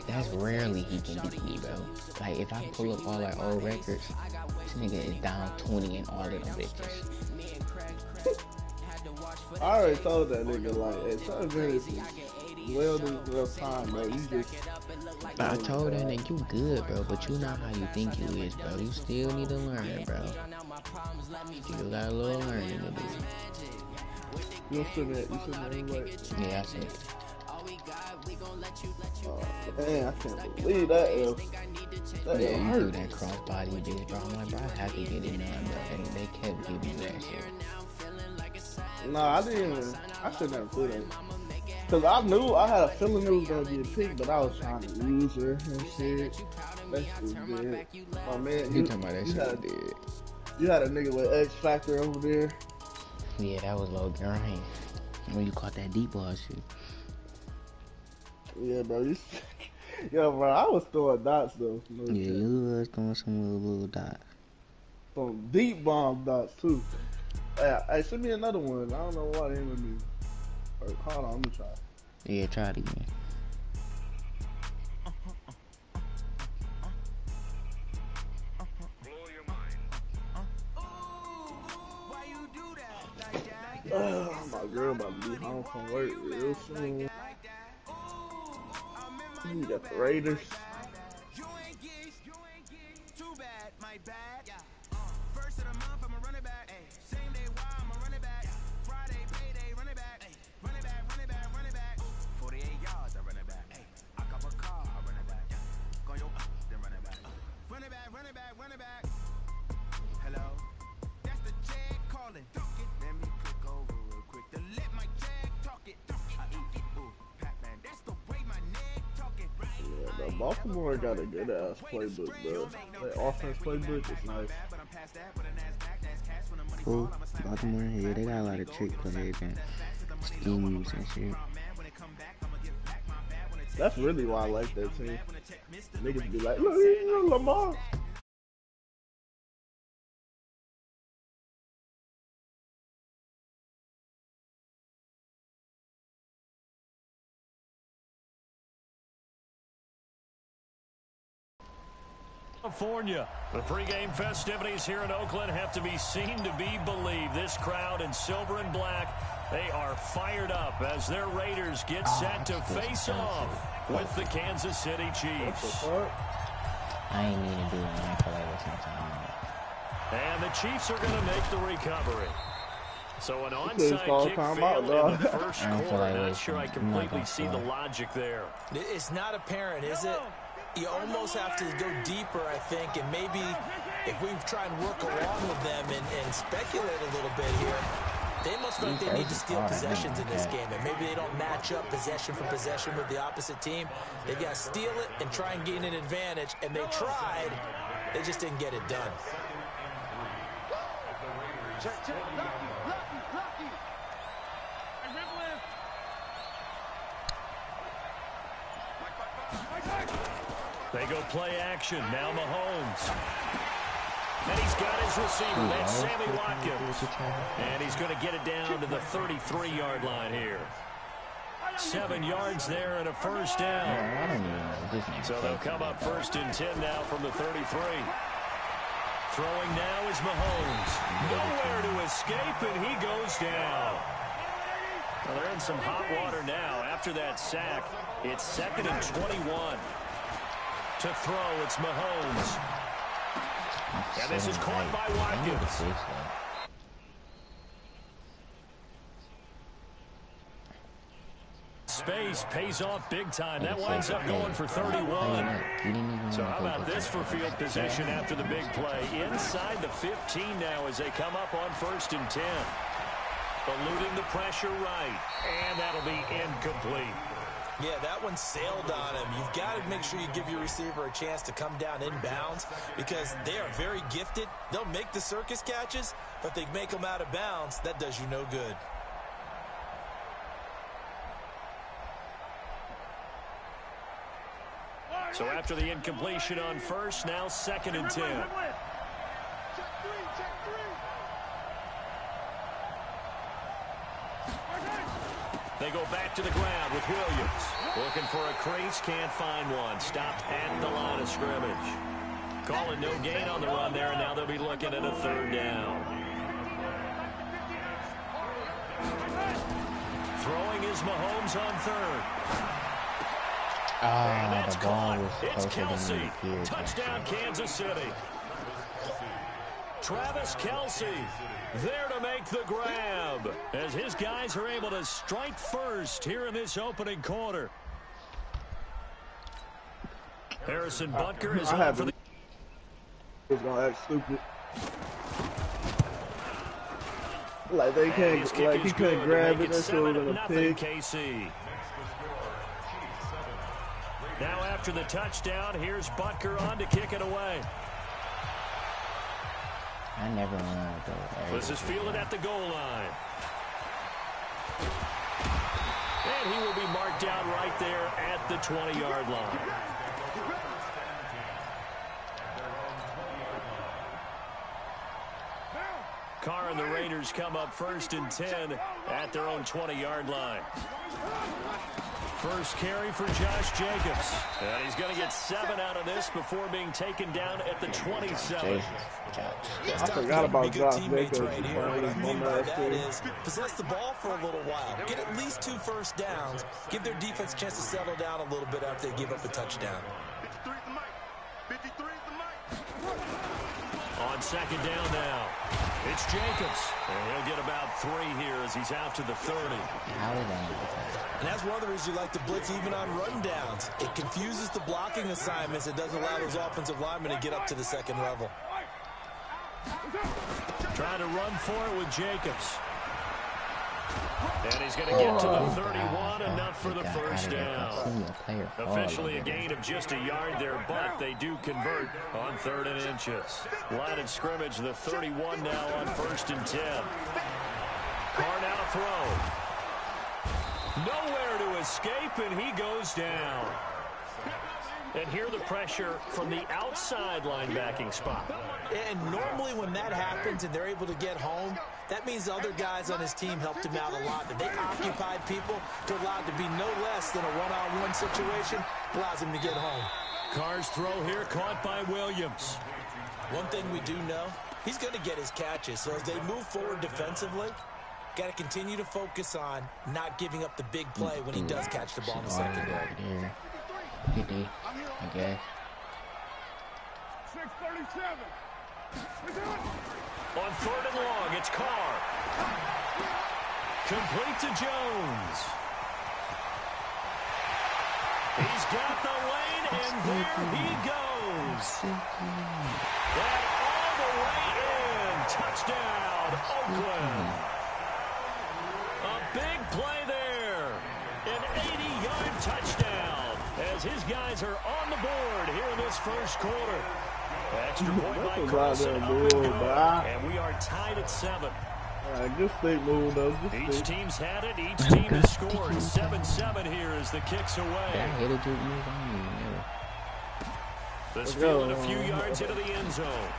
that's rarely he can beat me, bro. Like, if I pull up all our old records, this nigga is down 20 in all of them bitches. I already told that nigga, like, at 7 minutes is well enough time, bro. You just... I told that nigga, you good, bro, but you not how you think you is, bro. You still need to learn, bro. You got a little learning to do. You shouldn't anyway. Yeah, I said it. Man, I can't believe that F. That Yeah, F you hurt. do that crossbody bitch, bro. I'm like, bro, I have to get it done, bro. And they kept giving me that shit. Nah, I didn't. I shouldn't have put it. Cause I knew, I had a feeling it was gonna be a pick, but I was trying to use her and shit. That shit was dead. My man, You talking about that shit was dead. You had a nigga with X Factor over there. Yeah, that was low grind. When you caught that deep ball shit. Yeah, bro. Yo, bro, I was throwing dots though. Yeah, you was throwing some little dots. Some deep bomb dots too. Hey, send me another one. I don't know why they didn't let me. Hold on, let me try. Yeah, try it again. My girl about to be home from work real soon. We got the Raiders. First of the month, I'm a running back. Same day, why I'm a running back. Friday, payday, running back. Running back, running back, running back. 48 yards, I run it back. I cop a car, I run it back. Go yo, then run it back. Running back, running back, running back. Hello, that's the jag calling. Let me click over real quick to let my jag talk it. I eat it, ooh, Pac-Man. That's the way my neck talking. Yeah, bro, Baltimore got a good ass playbook, bro. That offense playbook is nice. Cool. Baltimore, yeah, they got a lot of trick plays and schemes and shit. That's really why I like that team. Niggas be like, look, you know Lamar. California. The pregame festivities here in Oakland have to be seen to be believed. This crowd in silver and black, they are fired up as their Raiders get set to face off with the Kansas City Chiefs. I ain't need to do it. I feel like wasting time. And the Chiefs are going to make the recovery. So an onside kick failed in the first quarter. Not sure I completely see the logic there. It's not apparent, is it? You almost have to go deeper, I think, and maybe if we try and work along with them and speculate a little bit here, they must think they need to steal possessions in this game, and maybe they don't match up possession for possession with the opposite team. They've got to steal it and try and gain an advantage, and they tried. They just didn't get it done. They go play action. Now Mahomes. And he's got his receiver. That's Sammy Watkins. And he's going to get it down to the 33-yard line here. 7 yards there and a first down. So they'll come up 1st and 10 now from the 33. Throwing now is Mahomes. Nowhere to escape, and he goes down. Well, they're in some hot water now. After that sack, it's 2nd and 21. To throw, it's Mahomes. And this is caught by Watkins. Space pays off big time. That winds up going for 31. So how about this for field position after the big play? Inside the 15 now as they come up on 1st and 10. Eluding the pressure right. And that'll be incomplete. Yeah, that one sailed on him. You've got to make sure you give your receiver a chance to come down inbounds because they are very gifted. They'll make the circus catches, but if they make them out of bounds, that does you no good. So after the incompletion on 1st, now 2nd and 10. They go back to the ground with Williams. Looking for a crease, can't find one. Stopped at the line of scrimmage. Calling no gain on the run there, and now they'll be looking at a 3rd down. Throwing is Mahomes on 3rd. And that's the ball caught. was It's closer than Kelsey. the Touchdown, Kansas City. Travis Kelsey there to make the grab as his guys are able to strike first here in this opening quarter. Harrison Butker is on for the... It's gonna act stupid. Like they can't, like he couldn't grab it. That shit was gonna pick. KC. Now after the touchdown, here's Butker on to kick it away. I never want to go. This is fielded at the goal line. And he will be marked down right there at the 20-yard line. Carr and the Raiders come up 1st and 10 at their own 20-yard line. First carry for Josh Jacobs. And he's going to get 7 out of this before being taken down at the 27. I forgot about Josh Jacobs. Right here. What I mean by that is possess the ball for a little while. Get at least 2 first downs. Give their defense a chance to settle down a little bit after they give up a touchdown. On 2nd down now, it's Jacobs. And he'll get about 3 here as he's out to the 30. And that's one of the reasons you like to blitz even on run downs. It confuses the blocking assignments. It doesn't allow those offensive linemen to get up to the 2nd level. Trying to run for it with Jacobs. And he's going to get to the 31, enough for the first down. Officially a gain of just a yard there, but they do convert on 3rd and inches. Line of scrimmage, the 31 now on 1st and 10. Carr now to throw. Nowhere to escape, and he goes down. And here the pressure from the outside linebacking spot. And normally when that happens and they're able to get home, that means the other guys on his team helped him out a lot. That they occupied people to allow it to be no less than a one-on-one situation, allows him to get home. Carr's throw here caught by Williams. One thing we do know, he's going to get his catches. So as they move forward defensively, got to continue to focus on not giving up the big play when he does catch the ball in the secondary. I guess. 6:37. On 3rd and long, it's Carr. Complete to Jones. He's got the lane, and there he goes. And all the way in. Touchdown, Oakland. A big play there. An 80-yard touchdown as his guys are on the board here in this first quarter. Extra point by Carlson, and we are tied at 7. Just think move though. Each team's had it. Each team has scored. 7-7 here as the kick's away. This field a few yards into the end zone.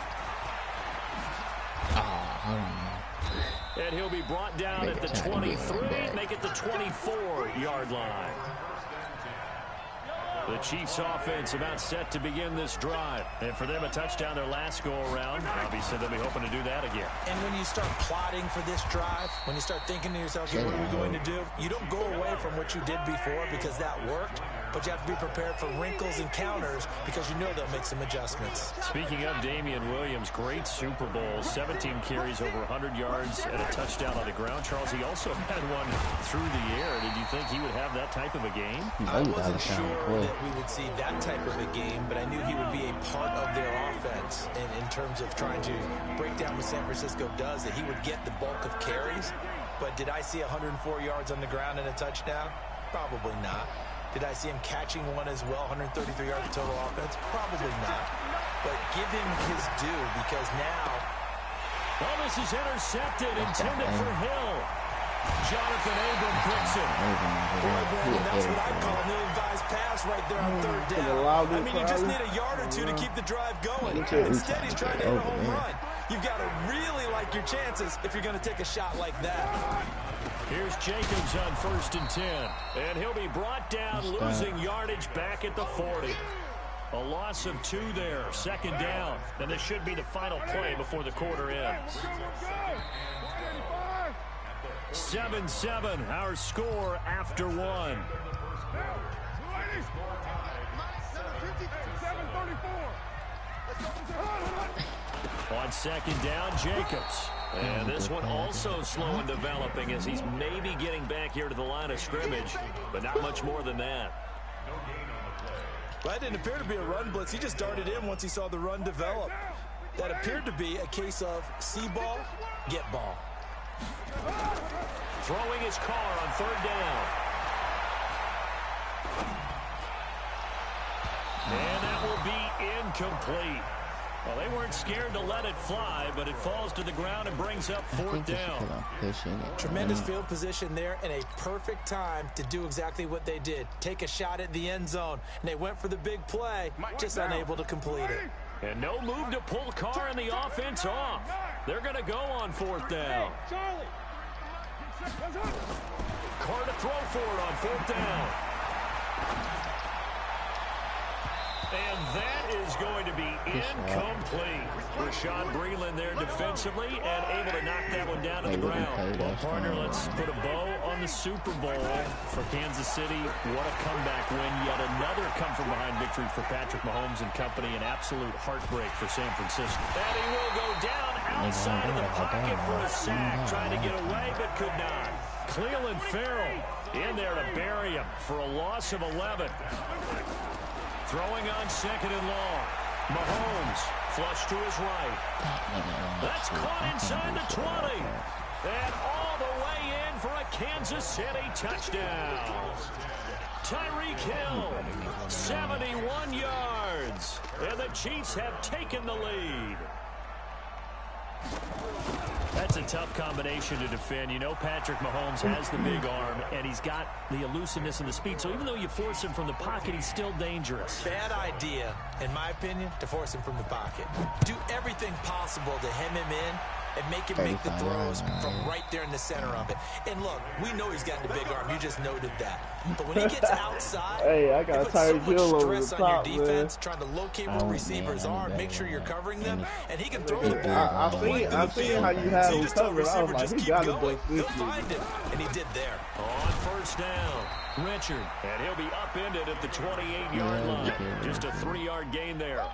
And he'll be brought down at the 23, make it the 24-yard line. The Chiefs offense about set to begin this drive. And for them, a touchdown their last go-around. Obviously, they'll be hoping to do that again. And when you start plotting for this drive, when you start thinking to yourself, okay, what are we going to do? You don't go away from what you did before because that worked. But you have to be prepared for wrinkles and counters because you know they'll make some adjustments. Speaking of Damian Williams, great Super Bowl. 17 carries over 100 yards and a touchdown on the ground. Charles, he also had one through the air. Did you think he would have that type of a game? I wasn't sure that we would see that type of a game, but I knew he would be a part of their offense in terms of trying to break down what San Francisco does, that he would get the bulk of carries. But did I see 104 yards on the ground and a touchdown? Probably not. Did I see him catching one as well, 133 yards of total offense? Probably not. But give him his due because now... Well, this is intercepted, intended for Hill. Jonathan Abram picks it. That's what I call an ill-advised pass right there on 3rd down. I mean, you just need a yard or two to keep the drive going. Instead, he's trying to hit a home run. You've got to really like your chances if you're going to take a shot like that. Here's Jacobs on 1st and 10. And he'll be brought down, losing yardage back at the 40. A loss of 2 there, 2nd down. And this should be the final play before the quarter ends. 7-7, our score after 1. On 2nd down, Jacobs. And this one also slow and developing as he's maybe getting back here to the line of scrimmage, but not much more than that. Well, that didn't appear to be a run blitz. He just darted in once he saw the run develop. That appeared to be a case of see ball, get ball. Throwing his car on 3rd down. And that will be incomplete. Well, they weren't scared to let it fly, but it falls to the ground and brings up 4th down. Tremendous field position there and a perfect time to do exactly what they did. Take a shot at the end zone. And they went for the big play, just unable to complete it. And no move to pull Carr and the offense off. They're going to go on 4th down. Carr to throw for it on 4th down. And that is going to be incomplete. Rashad Breeland there defensively and able to knock that one down to the ground. Well, partner, let's put a bow on the Super Bowl for Kansas City. What a comeback win. Yet another come-from-behind victory for Patrick Mahomes and company. An absolute heartbreak for San Francisco. And he will go down outside of the pocket for a sack. Trying to get away, but could not. Cleveland Farrell in there to bury him for a loss of 11. Throwing on 2nd and long. Mahomes flush to his right. That's caught inside the 20. And all the way in for a Kansas City touchdown. Tyreek Hill, 71 yards. And the Chiefs have taken the lead. That's a tough combination to defend. You know Patrick Mahomes has the big arm, and he's got the elusiveness and the speed. So even though you force him from the pocket, he's still dangerous. Bad idea, in my opinion, to force him from the pocket. Do everything possible to hem him in and make him make the throws from right there in the center of it. And look, we know he's got the big arm. You just noted that. But when he gets outside, hey, I got Tyreek Hill over stress the on top, your defense, man. trying to locate where receivers are, make sure you're covering them, and he can throw the ball. I seen how you had him covered. I was like, he got to do He'll find him, and he did there. On 1st down, Richard, and he'll be upended at the 28-yard line. Just a 3-yard gain there.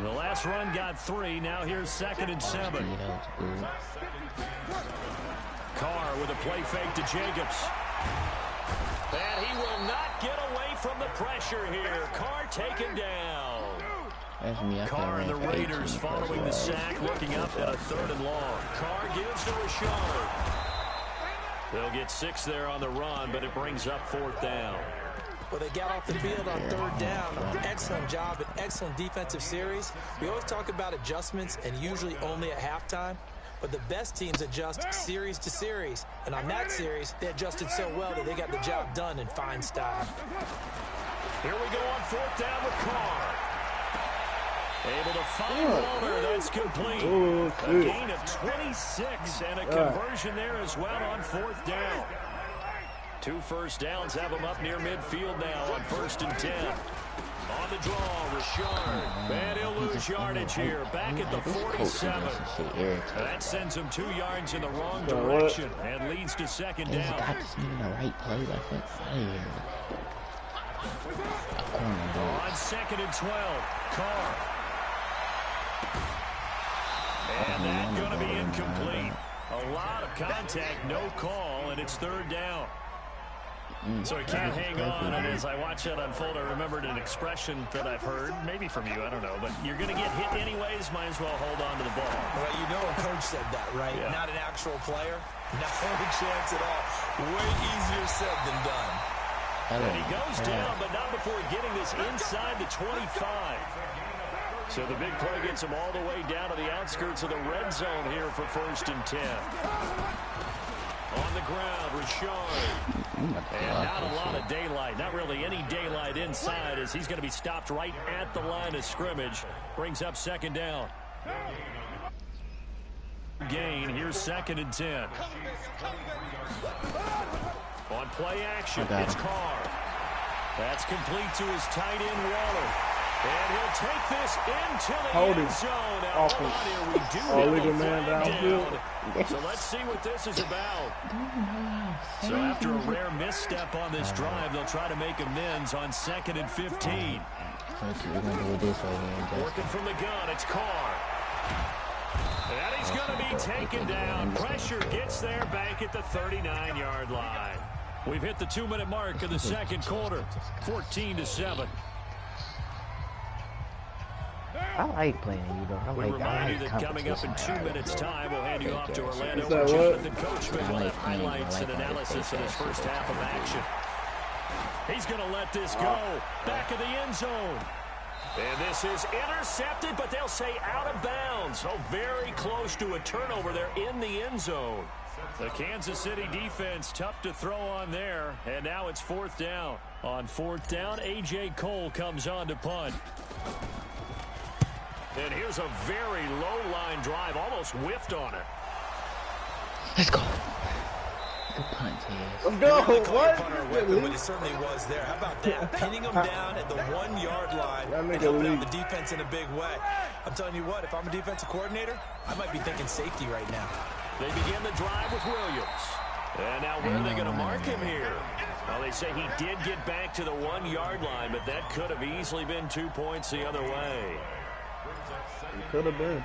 The last run got 3. Now here's 2nd and 7. Carr with a play fake to Jacobs. And he will not get away from the pressure here. Carr taken down. Carr and the Raiders following the sack, looking up at a 3rd and long. Carr gives to Rashard. They'll get 6 there on the run, but it brings up 4th down. Well, they got off the field on 3rd down. Excellent job, an excellent defensive series. We always talk about adjustments and usually only at halftime. But the best teams adjust series to series. And on that series, they adjusted so well that they got the job done in fine style. Here we go on 4th down with Carr. Able to find Walter. That's complete. A gain of 26 and a conversion there as well on 4th down. 2 first downs have them up near midfield now on 1st and 10. On the draw, Rashard. And he'll lose yardage here. Back at the 47. That sends him 2 yards in the wrong direction and leads to 2nd down. On 2nd and 12, Carr. And that's going to be incomplete. A lot of contact, no call, and it's 3rd down. So he can't hang on, and as I watch that unfold, I remembered an expression that I've heard, maybe from you, I don't know, but you're going to get hit anyways, might as well hold on to the ball. Well, you know a coach said that, right? Yeah. Not an actual player. Not a chance at all. Way easier said than done. And he goes down, but not before getting this inside the 25. So the big play gets him all the way down to the outskirts of the red zone here for 1st and 10. On the ground, Rashard. And not a lot of daylight. Not really any daylight inside as he's going to be stopped right at the line of scrimmage. Brings up 2nd down. gain. Here's 2nd and 10. On play action, it's Carr. That's complete to his tight end, Waller. And he'll take this into the end zone. Now, hold on here. We do have a flag down. So let's see what this is about. So after a rare misstep on this drive, they'll try to make amends on 2nd and 15. Working from the gun, it's Carr. And he's going to be taken down. Pressure gets there back at the 39-yard line. We've hit the 2-minute mark of the second quarter, 14-7. I like playing you, though. We remind you that coming up in 2 minutes' time, we'll hand you off to Orlando and Jonathan Coachman will have highlights and analysis of his first half of action. He's going to let this go. Back of the end zone. And this is intercepted, but they'll say out of bounds. Oh, very close to a turnover there in the end zone. The Kansas City defense tough to throw on there. And now it's 4th down. On 4th down, A.J. Cole comes on to punt. And here's a very low-line drive, almost whiffed on it. Let's go. Good punt, Let's go. What? But it certainly was there. How about that? Pinning him down at the 1-yard line and helping out the defense in a big way. I'm telling you what, if I'm a defensive coordinator, I might be thinking safety right now. They begin the drive with Williams. And now where are they going to mark him here? Well, they say he did get back to the 1-yard line, but that could have easily been 2 points the other way. It could have been.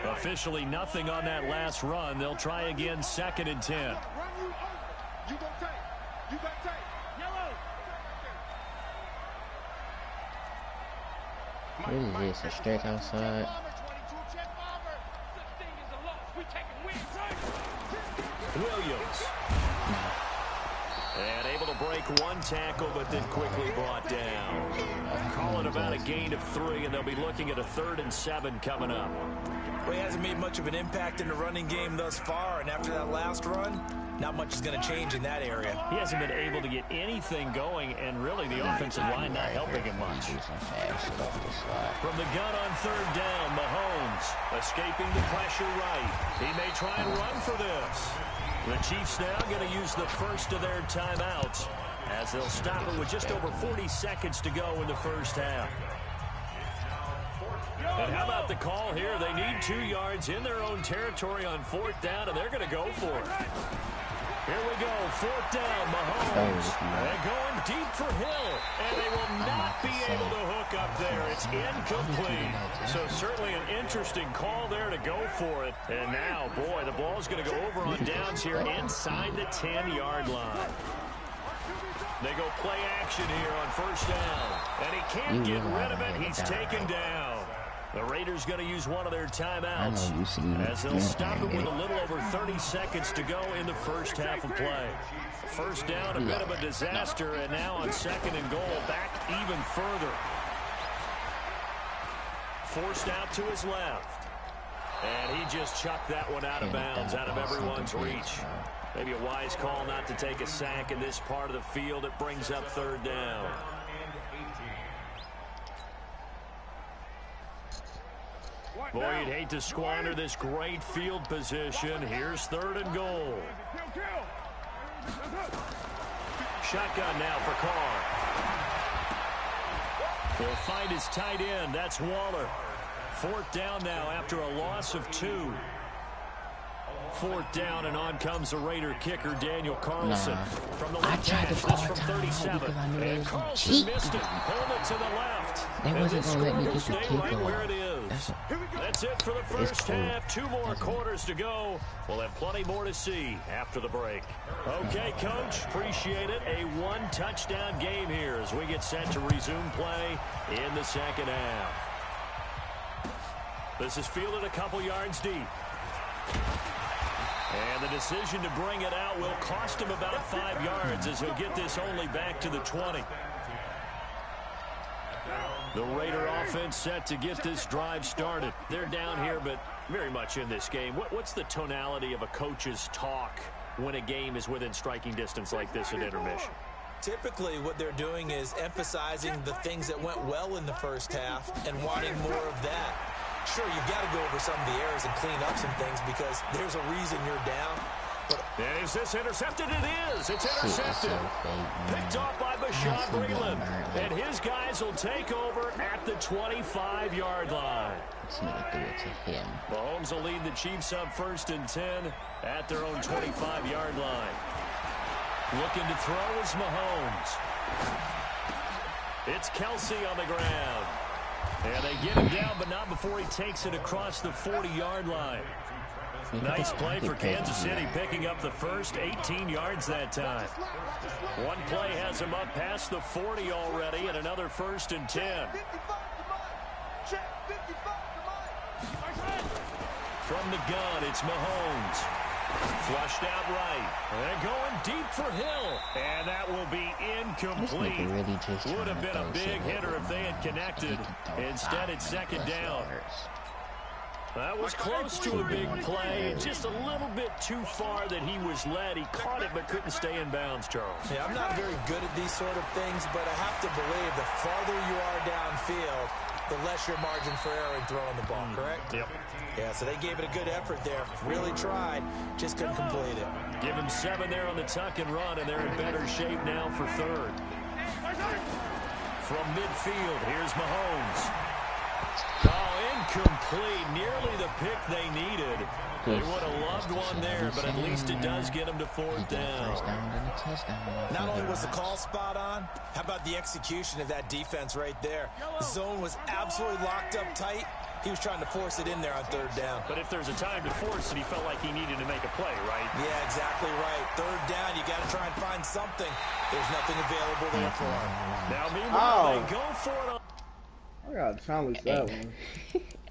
Officially nothing on that last run. They'll try again, 2nd and 10. What is this? A stretch outside? Williams. And able to break one tackle, but then quickly brought down. Call it about a gain of 3, and they'll be looking at a 3rd and 7 coming up. Well, he hasn't made much of an impact in the running game thus far, and after that last run, not much is going to change in that area. He hasn't been able to get anything going, and really the offensive line not helping him much. From the gun on 3rd down, Mahomes escaping the pressure right. He may try and run for this. The Chiefs now going to use the first of their timeouts as they'll stop it with just over 40 seconds to go in the first half. And how about the call here? They need 2 yards in their own territory on 4th down, and they're going to go for it. Here we go, 4th down, Mahomes. And going deep for Hill, and they will not be able to hook up there. It's incomplete. So certainly an interesting call there to go for it. And now, boy, the ball's going to go over on downs here inside the 10-yard line. They go play action here on 1st down. And he can't get rid of it. He's taken down. The Raiders going to use one of their timeouts as they'll stop it with a little over 30 seconds to go in the first half of play. 1st down, a bit of a disaster, and now on 2nd and goal, back even further. Forced out to his left. And he just chucked that one out of bounds, out of everyone's reach. Maybe a wise call not to take a sack in this part of the field. It brings up 3rd down. Boy, you'd hate to squander this great field position. Here's 3rd and goal. Shotgun now for Carr. He'll find his tight end. That's Waller. 4th down now after a loss of 2. 4th down, and on comes the Raider kicker, Daniel Carlson. From the left hash, this from 37. And Carlson missed it. Pulled it to the left. They wasn't going to let me get the kick right off. where it is. That's it for the first half. 2 more quarters to go. We'll have plenty more to see after the break. Okay, Coach, appreciate it. A 1-touchdown game here as we get set to resume play in the second half. This is fielded a couple yards deep. And the decision to bring it out will cost him about 5 yards as he'll get this only back to the 20. The Raider offense set to get this drive started. They're down here, but very much in this game. What's the tonality of a coach's talk when a game is within striking distance like this at intermission? Typically, what they're doing is emphasizing the things that went well in the first half and wanting more of that. Sure, you've got to go over some of the errors and clean up some things because there's a reason you're down. But is this intercepted? It is. It's intercepted. Picked off by Bashaud Breeland. And his guys will take over at the 25-yard line. Mahomes will lead the Chiefs up 1st and 10 at their own 25-yard line. Looking to throw is Mahomes. It's Kelsey on the ground. And they get him down, but not before he takes it across the 40-yard line. Nice play for Kansas City, picking up the first 18 yards that time. One play has him up past the 40 already, and another 1st and 10. From the gun, it's Mahomes. Flushed out right. And going deep for Hill. And that will be incomplete. Would have been a big hitter if they had connected. Instead, it's 2nd down. That was close to a big play. Just a little bit too far that he was led. He caught it but couldn't stay in bounds, Charles. Yeah, I'm not very good at these sort of things, but I have to believe the farther you are downfield, the less your margin for error in throwing the ball, correct? Yep. Yeah, so they gave it a good effort there. Really tried, just couldn't complete it. Give him 7 there on the tuck and run, and they're in better shape now for 3rd. From midfield, here's Mahomes. Oh, incomplete. Nearly the pick they needed. They would have loved one there, but at least it does get them to 4th down. Not only was the call spot on, how about the execution of that defense right there? The zone was absolutely locked up tight. He was trying to force it in there on 3rd down. But if there's a time to force it, he felt like he needed to make a play, right? Yeah, exactly right. 3rd down, you got to try and find something. There's nothing available there for him. Now, meanwhile, they go for it. I gotta challenge that one.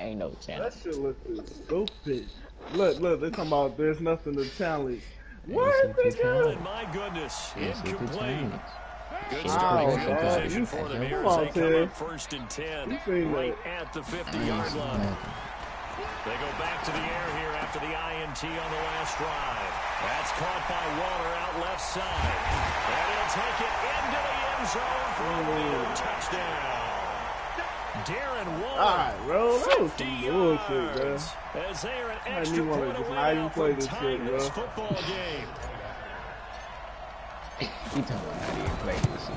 Ain't no challenge. That shit looks stupid. Look, they're talking about there's nothing to challenge. What is he doing? My goodness, incomplete. Good Wow, starting position for them here as they come up 1st and 10, right at the 50-yard line. They go back to the air here after the INT on the last drive. That's caught by Waller out left side. And he'll take it into the end zone for a weird touchdown. Darren Waller, all right, bro, that was some bullshit, bro. As they are an extra point away now from tying this football game. You talking about how do you play this shit?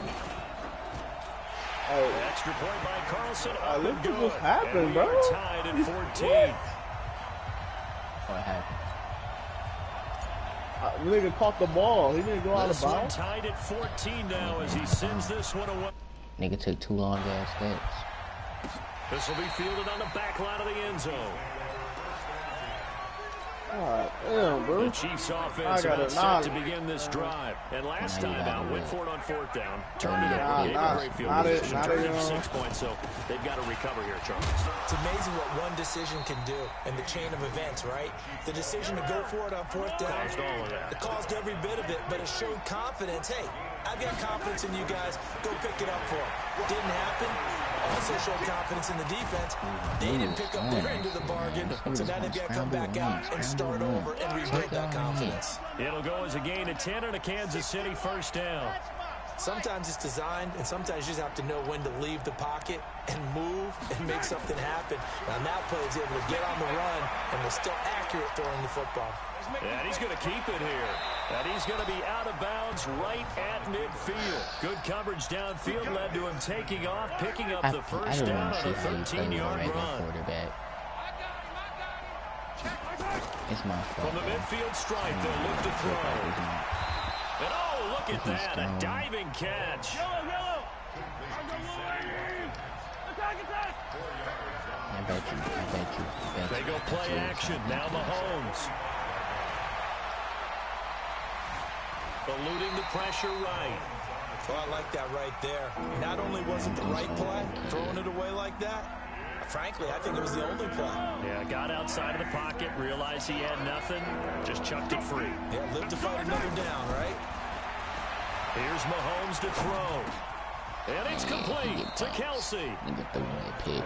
Hey, Extra point by Carlson. look Up and what just good. happened, And we bro. are tied at 14. What happened? The nigga caught the ball. He didn't go out of This one bounds. tied at 14 now as he sends this one away. Nigga took 2 long ass steps. This will be fielded on the back line of the end zone. God damn, bro. The Chiefs offense about set to begin this drive. And last time out, went for it on 4th down. Turned it over, gave a great field position. Turned it 6 points, so they've got to recover here, Charles. It's amazing what one decision can do in the chain of events, right? The decision to go for it on 4th down. Caused all of that. It caused every bit of it, but it showed confidence. Hey, I've got confidence in you guys. Go pick it up for them. Didn't happen. Also showed confidence in the defense. They didn't pick up their end of the bargain, so now they've got to come back out and start over and rebuild that confidence. It'll go as a gain of 10 and a Kansas City 1st down. Sometimes it's designed, and sometimes you just have to know when to leave the pocket and move and make something happen. Now, that play is able to get on the run and was still accurate throwing the football. And he's going to keep it here. And he's going to be out of bounds right at midfield. Good coverage downfield led to him taking off, picking up the 1st down on a 13-yard run. It's my fault. From the midfield stripe, they'll look to throw. And oh, look at that, a diving catch. I bet you. They go play action, now Mahomes. Eluding the pressure right. Well, I like that right there. Not only was it the right play, throwing it away like that, frankly, I think it was the only play. Yeah, got outside of the pocket, realized he had nothing, just chucked it free. Yeah, lived to fight another down, right? Here's Mahomes to throw. And it's complete to Kelsey.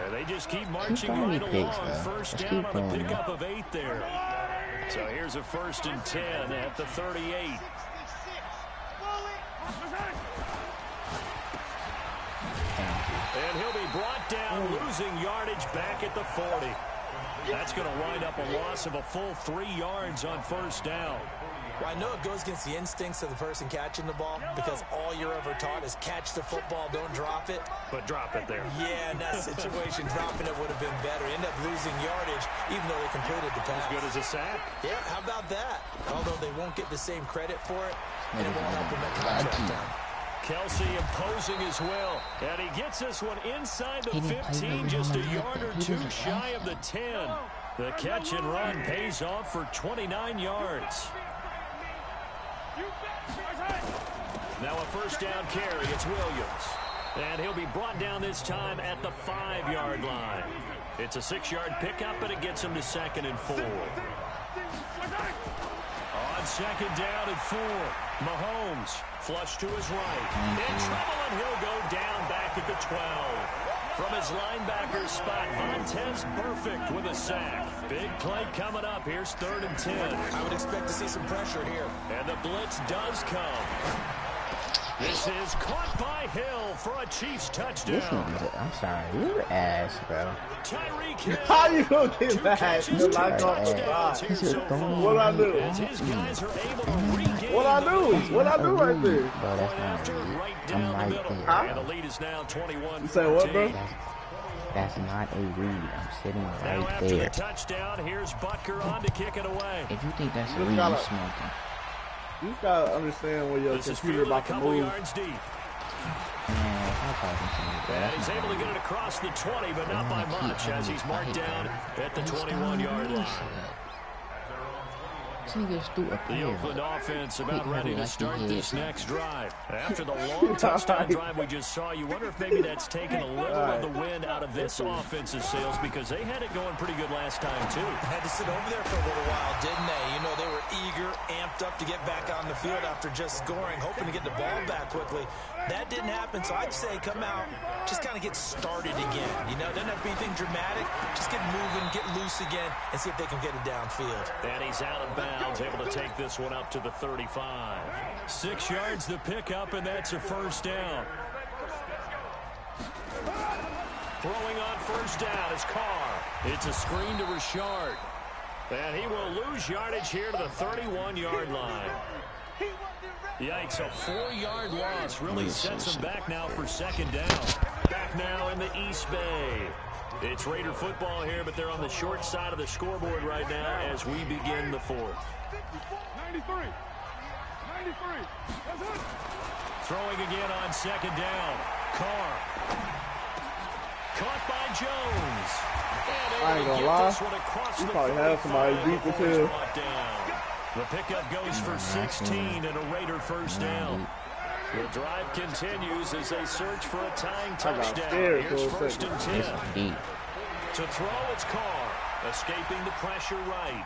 They just keep marching right along. 1st down on a pickup of 8 there. So here's a 1st and 10 at the 38. And he'll be brought down, losing yardage back at the 40. That's going to wind up a loss of a full 3 yards on first down. Well, I know it goes against the instincts of the person catching the ball because all you're ever taught is catch the football, don't drop it. But drop it there. Yeah, in that situation, dropping it would have been better. End up losing yardage, even though they completed the pass. As good as a sack. Yeah, how about that? Although they won't get the same credit for it, and it won't help them at contract time. Kelsey imposing his will, and he gets this one inside the 15, just a yard or two shy of the 10. The catch and run pays off for 29 yards. Now a first down carry, it's Williams. And he'll be brought down this time at the 5-yard line. It's a 6-yard pickup, and it gets him to 2nd and 4. On 2nd down and 4, Mahomes flush to his right. In trouble, and he'll go down back at the 12. From his linebacker spot, Vontez perfect with a sack. Big play coming up. Here's 3rd and 10. I would expect to see some pressure here. And the blitz does come. This is caught by Hill for a Chiefs touchdown. I'm sorry, you're ass, bro. Tyreek Hill. How you gonna get back? You're like off the What I do? What I do? What I do right there? Bro, that's not a read. I'm right there. And the lead is now 21. You say what, bro? That's not a read. I'm sitting Now right after there. the touchdown, here's Butker on to kick it away. If you think that's a Just read, gotta- you're smoking. You gotta understand when your This is computer fielded a about to couple move. yards deep. Man, stop talking to me, bro. And That's he's not able to a get read. it across the 20, but not by much, as he's marked down at the 21-yard line. This nigga's through a The player. Oakland offense about ready to start this next drive. After the long Right. touchdown drive we just saw, you wonder if maybe that's taken a little of the wind out of this offense's sails, because they had it going pretty good last time, too. Had to sit over there for a little while, didn't they? You know, they were eager, amped up to get back on the field after just scoring, hoping to get the ball back quickly. That didn't happen, so I'd say come out, just kind of get started again. You know, doesn't have to be anything dramatic. Just get moving, get loose again, and see if they can get it downfield. And he's out of bounds, able to take this one up to the 35. 6 yards the pickup, and that's a first down. Throwing on first down is Carr. It's a screen to Richard. And he will lose yardage here to the 31-yard line. Yikes, a 4-yard loss really sets him back now for 2nd down. Back now in the East Bay. It's Raider football here, but they're on the short side of the scoreboard right now as we begin the 4th. 93. Throwing again on 2nd down. Carr. Caught by Jones. I ain't gonna lie. You probably have somebody deep as hell. The pickup goes for 16 and a Raider first down. The drive continues as they search for a tying touchdown. Here's 1st and 10. To throw, it's Carr. Escaping the pressure right.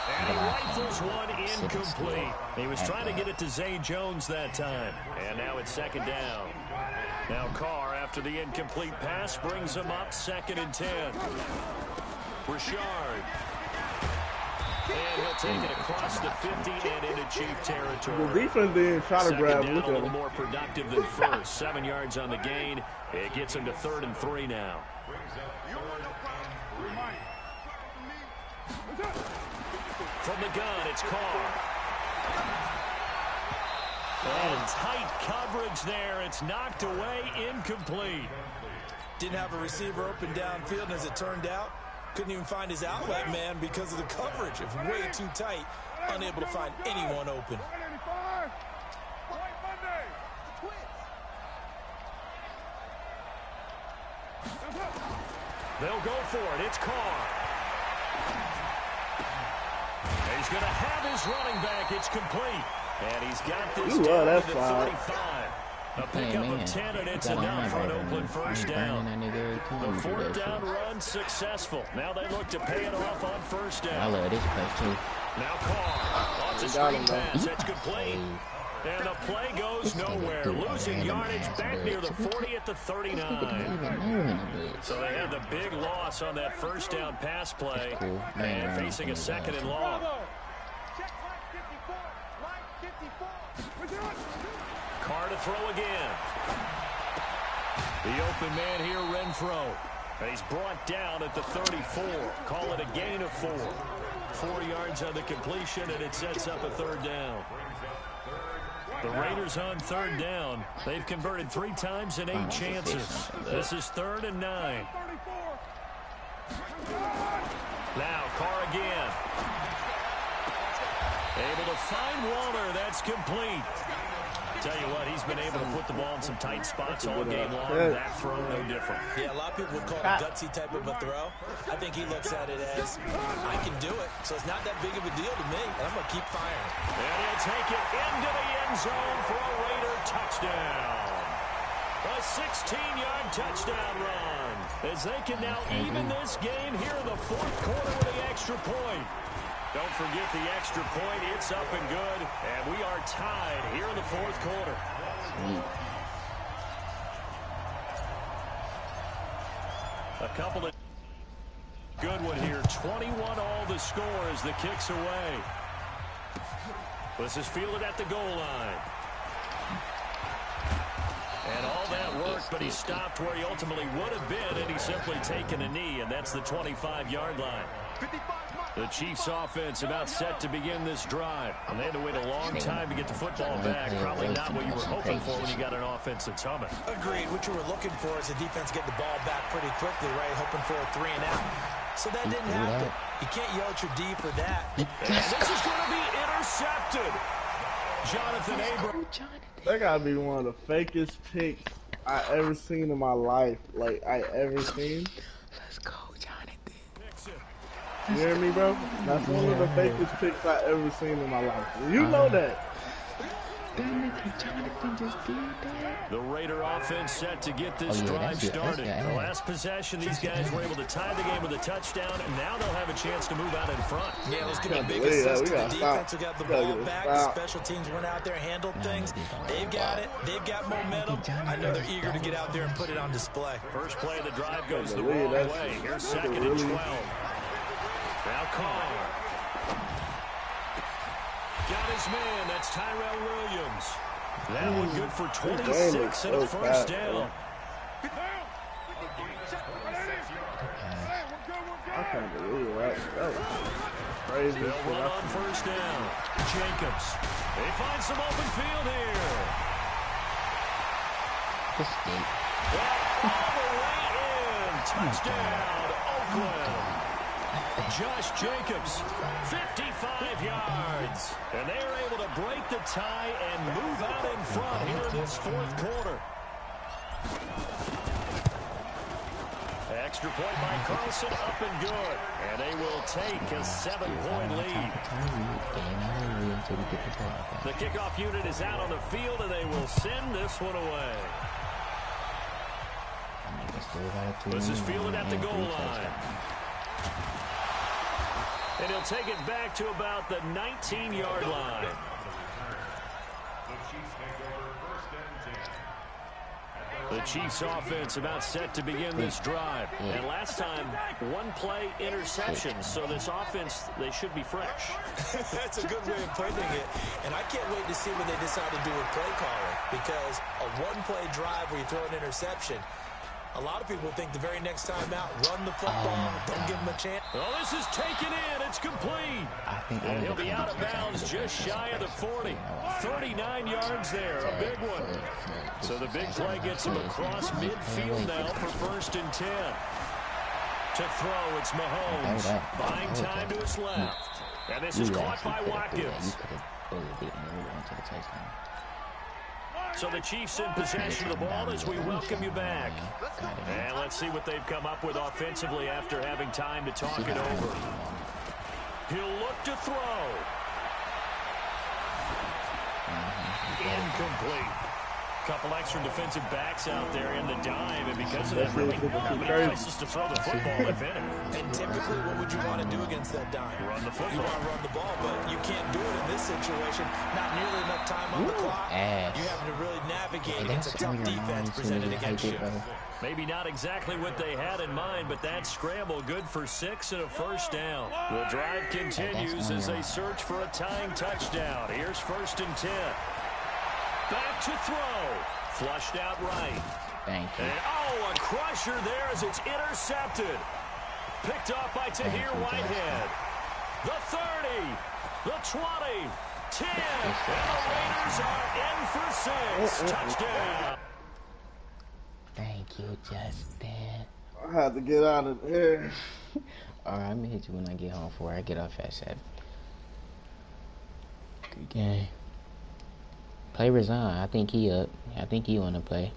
And he rifles one incomplete. He was trying to get it to Zay Jones that time. And now it's 2nd down. Now Carr, after the incomplete pass, brings him up 2nd and 10. Richard. And he'll take it across the 50 and into Chief territory. The defense didn't try to grab. Second Look down, a at little him. more productive than first. 7 yards on the gain. It gets him to 3rd and 3 now. From the gun, it's Carr. And tight coverage there. It's knocked away, incomplete. Didn't have a receiver open downfield, and as it turned out, couldn't even find his outlet man because of the coverage. It was way too tight, unable to find anyone open. They'll go for it. It's Carr. He's going to have his running back. It's complete. And he's got this down to the 35. A pickup of 10, and it's enough for an Oakland first down. The 4th down run successful. Now they look to pay it off on first down. I love this place, too. Now Carr. Lots of screen pass. That's complete. And the play goes nowhere. Losing yardage back near the 40 at the 39. So they had the big loss on that first down pass play. And facing a 2nd and long. Carr to throw again. The open man here, Renfro. And he's brought down at the 34. Call it a gain of 4. 4 yards on the completion, and it sets up a third down. The Raiders on third down. They've converted 3 times in 8 chances. This is 3rd and 9. Now Carr again. Able to find Waller. That's complete. Tell you what, he's been able to put the ball in some tight spots all game long. That throw, no different. Yeah, a lot of people would call it a gutsy type of a throw. I think he looks at it as, I can do it, so it's not that big of a deal to me, and I'm going to keep firing. And he'll take it into the end zone for a Raider touchdown. A 16-yard touchdown run, as they can now even this game here in the 4th quarter with the extra point. Don't forget the extra point. It's up and good. And we are tied here in the 4th quarter. A couple of good one here. 21 all the score as the kick's away. This is fielded at the goal line. And all that worked, but he stopped where he ultimately would have been, and he's simply taken a knee, and that's the 25-yard line. The Chiefs offense about set to begin this drive. And they had to wait a long time to get the football back. Probably not what you were hoping for when you got an offense that's humming. Agreed. What you were looking for is the defense get the ball back pretty quickly, right? Hoping for a 3 and out. So that didn't happen. You can't yell at your D for that. And this is going to be intercepted. Jonathan Abrams. That gotta be one of the fakest picks I ever seen in my life. Like, I ever seen. Let's go, Jonathan. You hear me, bro? That's one of the fakest picks I ever seen in my life. You know that. That nigga Jonathan just did that. The Raider offense set to get this drive started. The last possession, these guys were able to tie the game with a touchdown, and now they'll have a chance to move out in front. Yeah, let's give a big assist to the defense who got the ball back. The special teams went out there, handled things. They've got it. They've got momentum. I know they're eager to get out there and put it on display. First play of the drive goes the wrong way. Here's 2nd and 12. Now Carr. Got his man. That's Tyrell Williams. That one good for 26 and a first down. I can't believe that. That was crazy. They'll run on first down. Jacobs. They find some open field here. All the way in. Touchdown, Oakland. Josh Jacobs, 55 yards. And they are able to break the tie and move out in front here in this 4th quarter. Extra point by Carlson, up and good. And they will take a 7-point lead. The kickoff unit is out on the field, and they will send this one away. This is fielded at the goal line. And he'll take it back to about the 19-yard line. The Chiefs offense about set to begin this drive. And last time, 1-play interception. So this offense, they should be fresh. That's a good way of putting it. And I can't wait to see what they decide to do with play calling. Because a 1-play drive where you throw an interception, a lot of people think the very next time out, run the football, don't give him a chance. Well, this is taken in. It's complete. And he'll be out of bounds just shy of the 40. 39 yards there, a big one. So the big play gets him across midfield now for 1st and 10. To throw, it's Mahomes. Buying time to his left. And this is caught by Watkins. So the Chiefs in possession of the ball as we welcome you back. And let's see what they've come up with offensively after having time to talk it over. He'll look to throw. Incomplete. Couple extra defensive backs out there in the dime, and because of that, really not many places to throw the football, if any. And typically, what would you want to do against that dime? Run the football. You want to run the ball, but you can't do it in this situation. Not nearly enough time on the clock. You have to really navigate against a tough defense presented against you. Maybe not exactly what they had in mind, but that scramble good for 6 and a first down. The drive continues as they search for a tying touchdown. Here's 1st and 10. Back to throw. Flushed out right. Thank you. And, oh, a crusher there as it's intercepted. Picked off by Tahir Whitehead. The 30, the 20, 10, and the Raiders are in for 6. Touchdown. Thank you, Justin. I had to get out of there. Alright, I'm gonna hit you when I get home before I get off at 7. Good game. Play Razan. I think he up. I think he wanna play.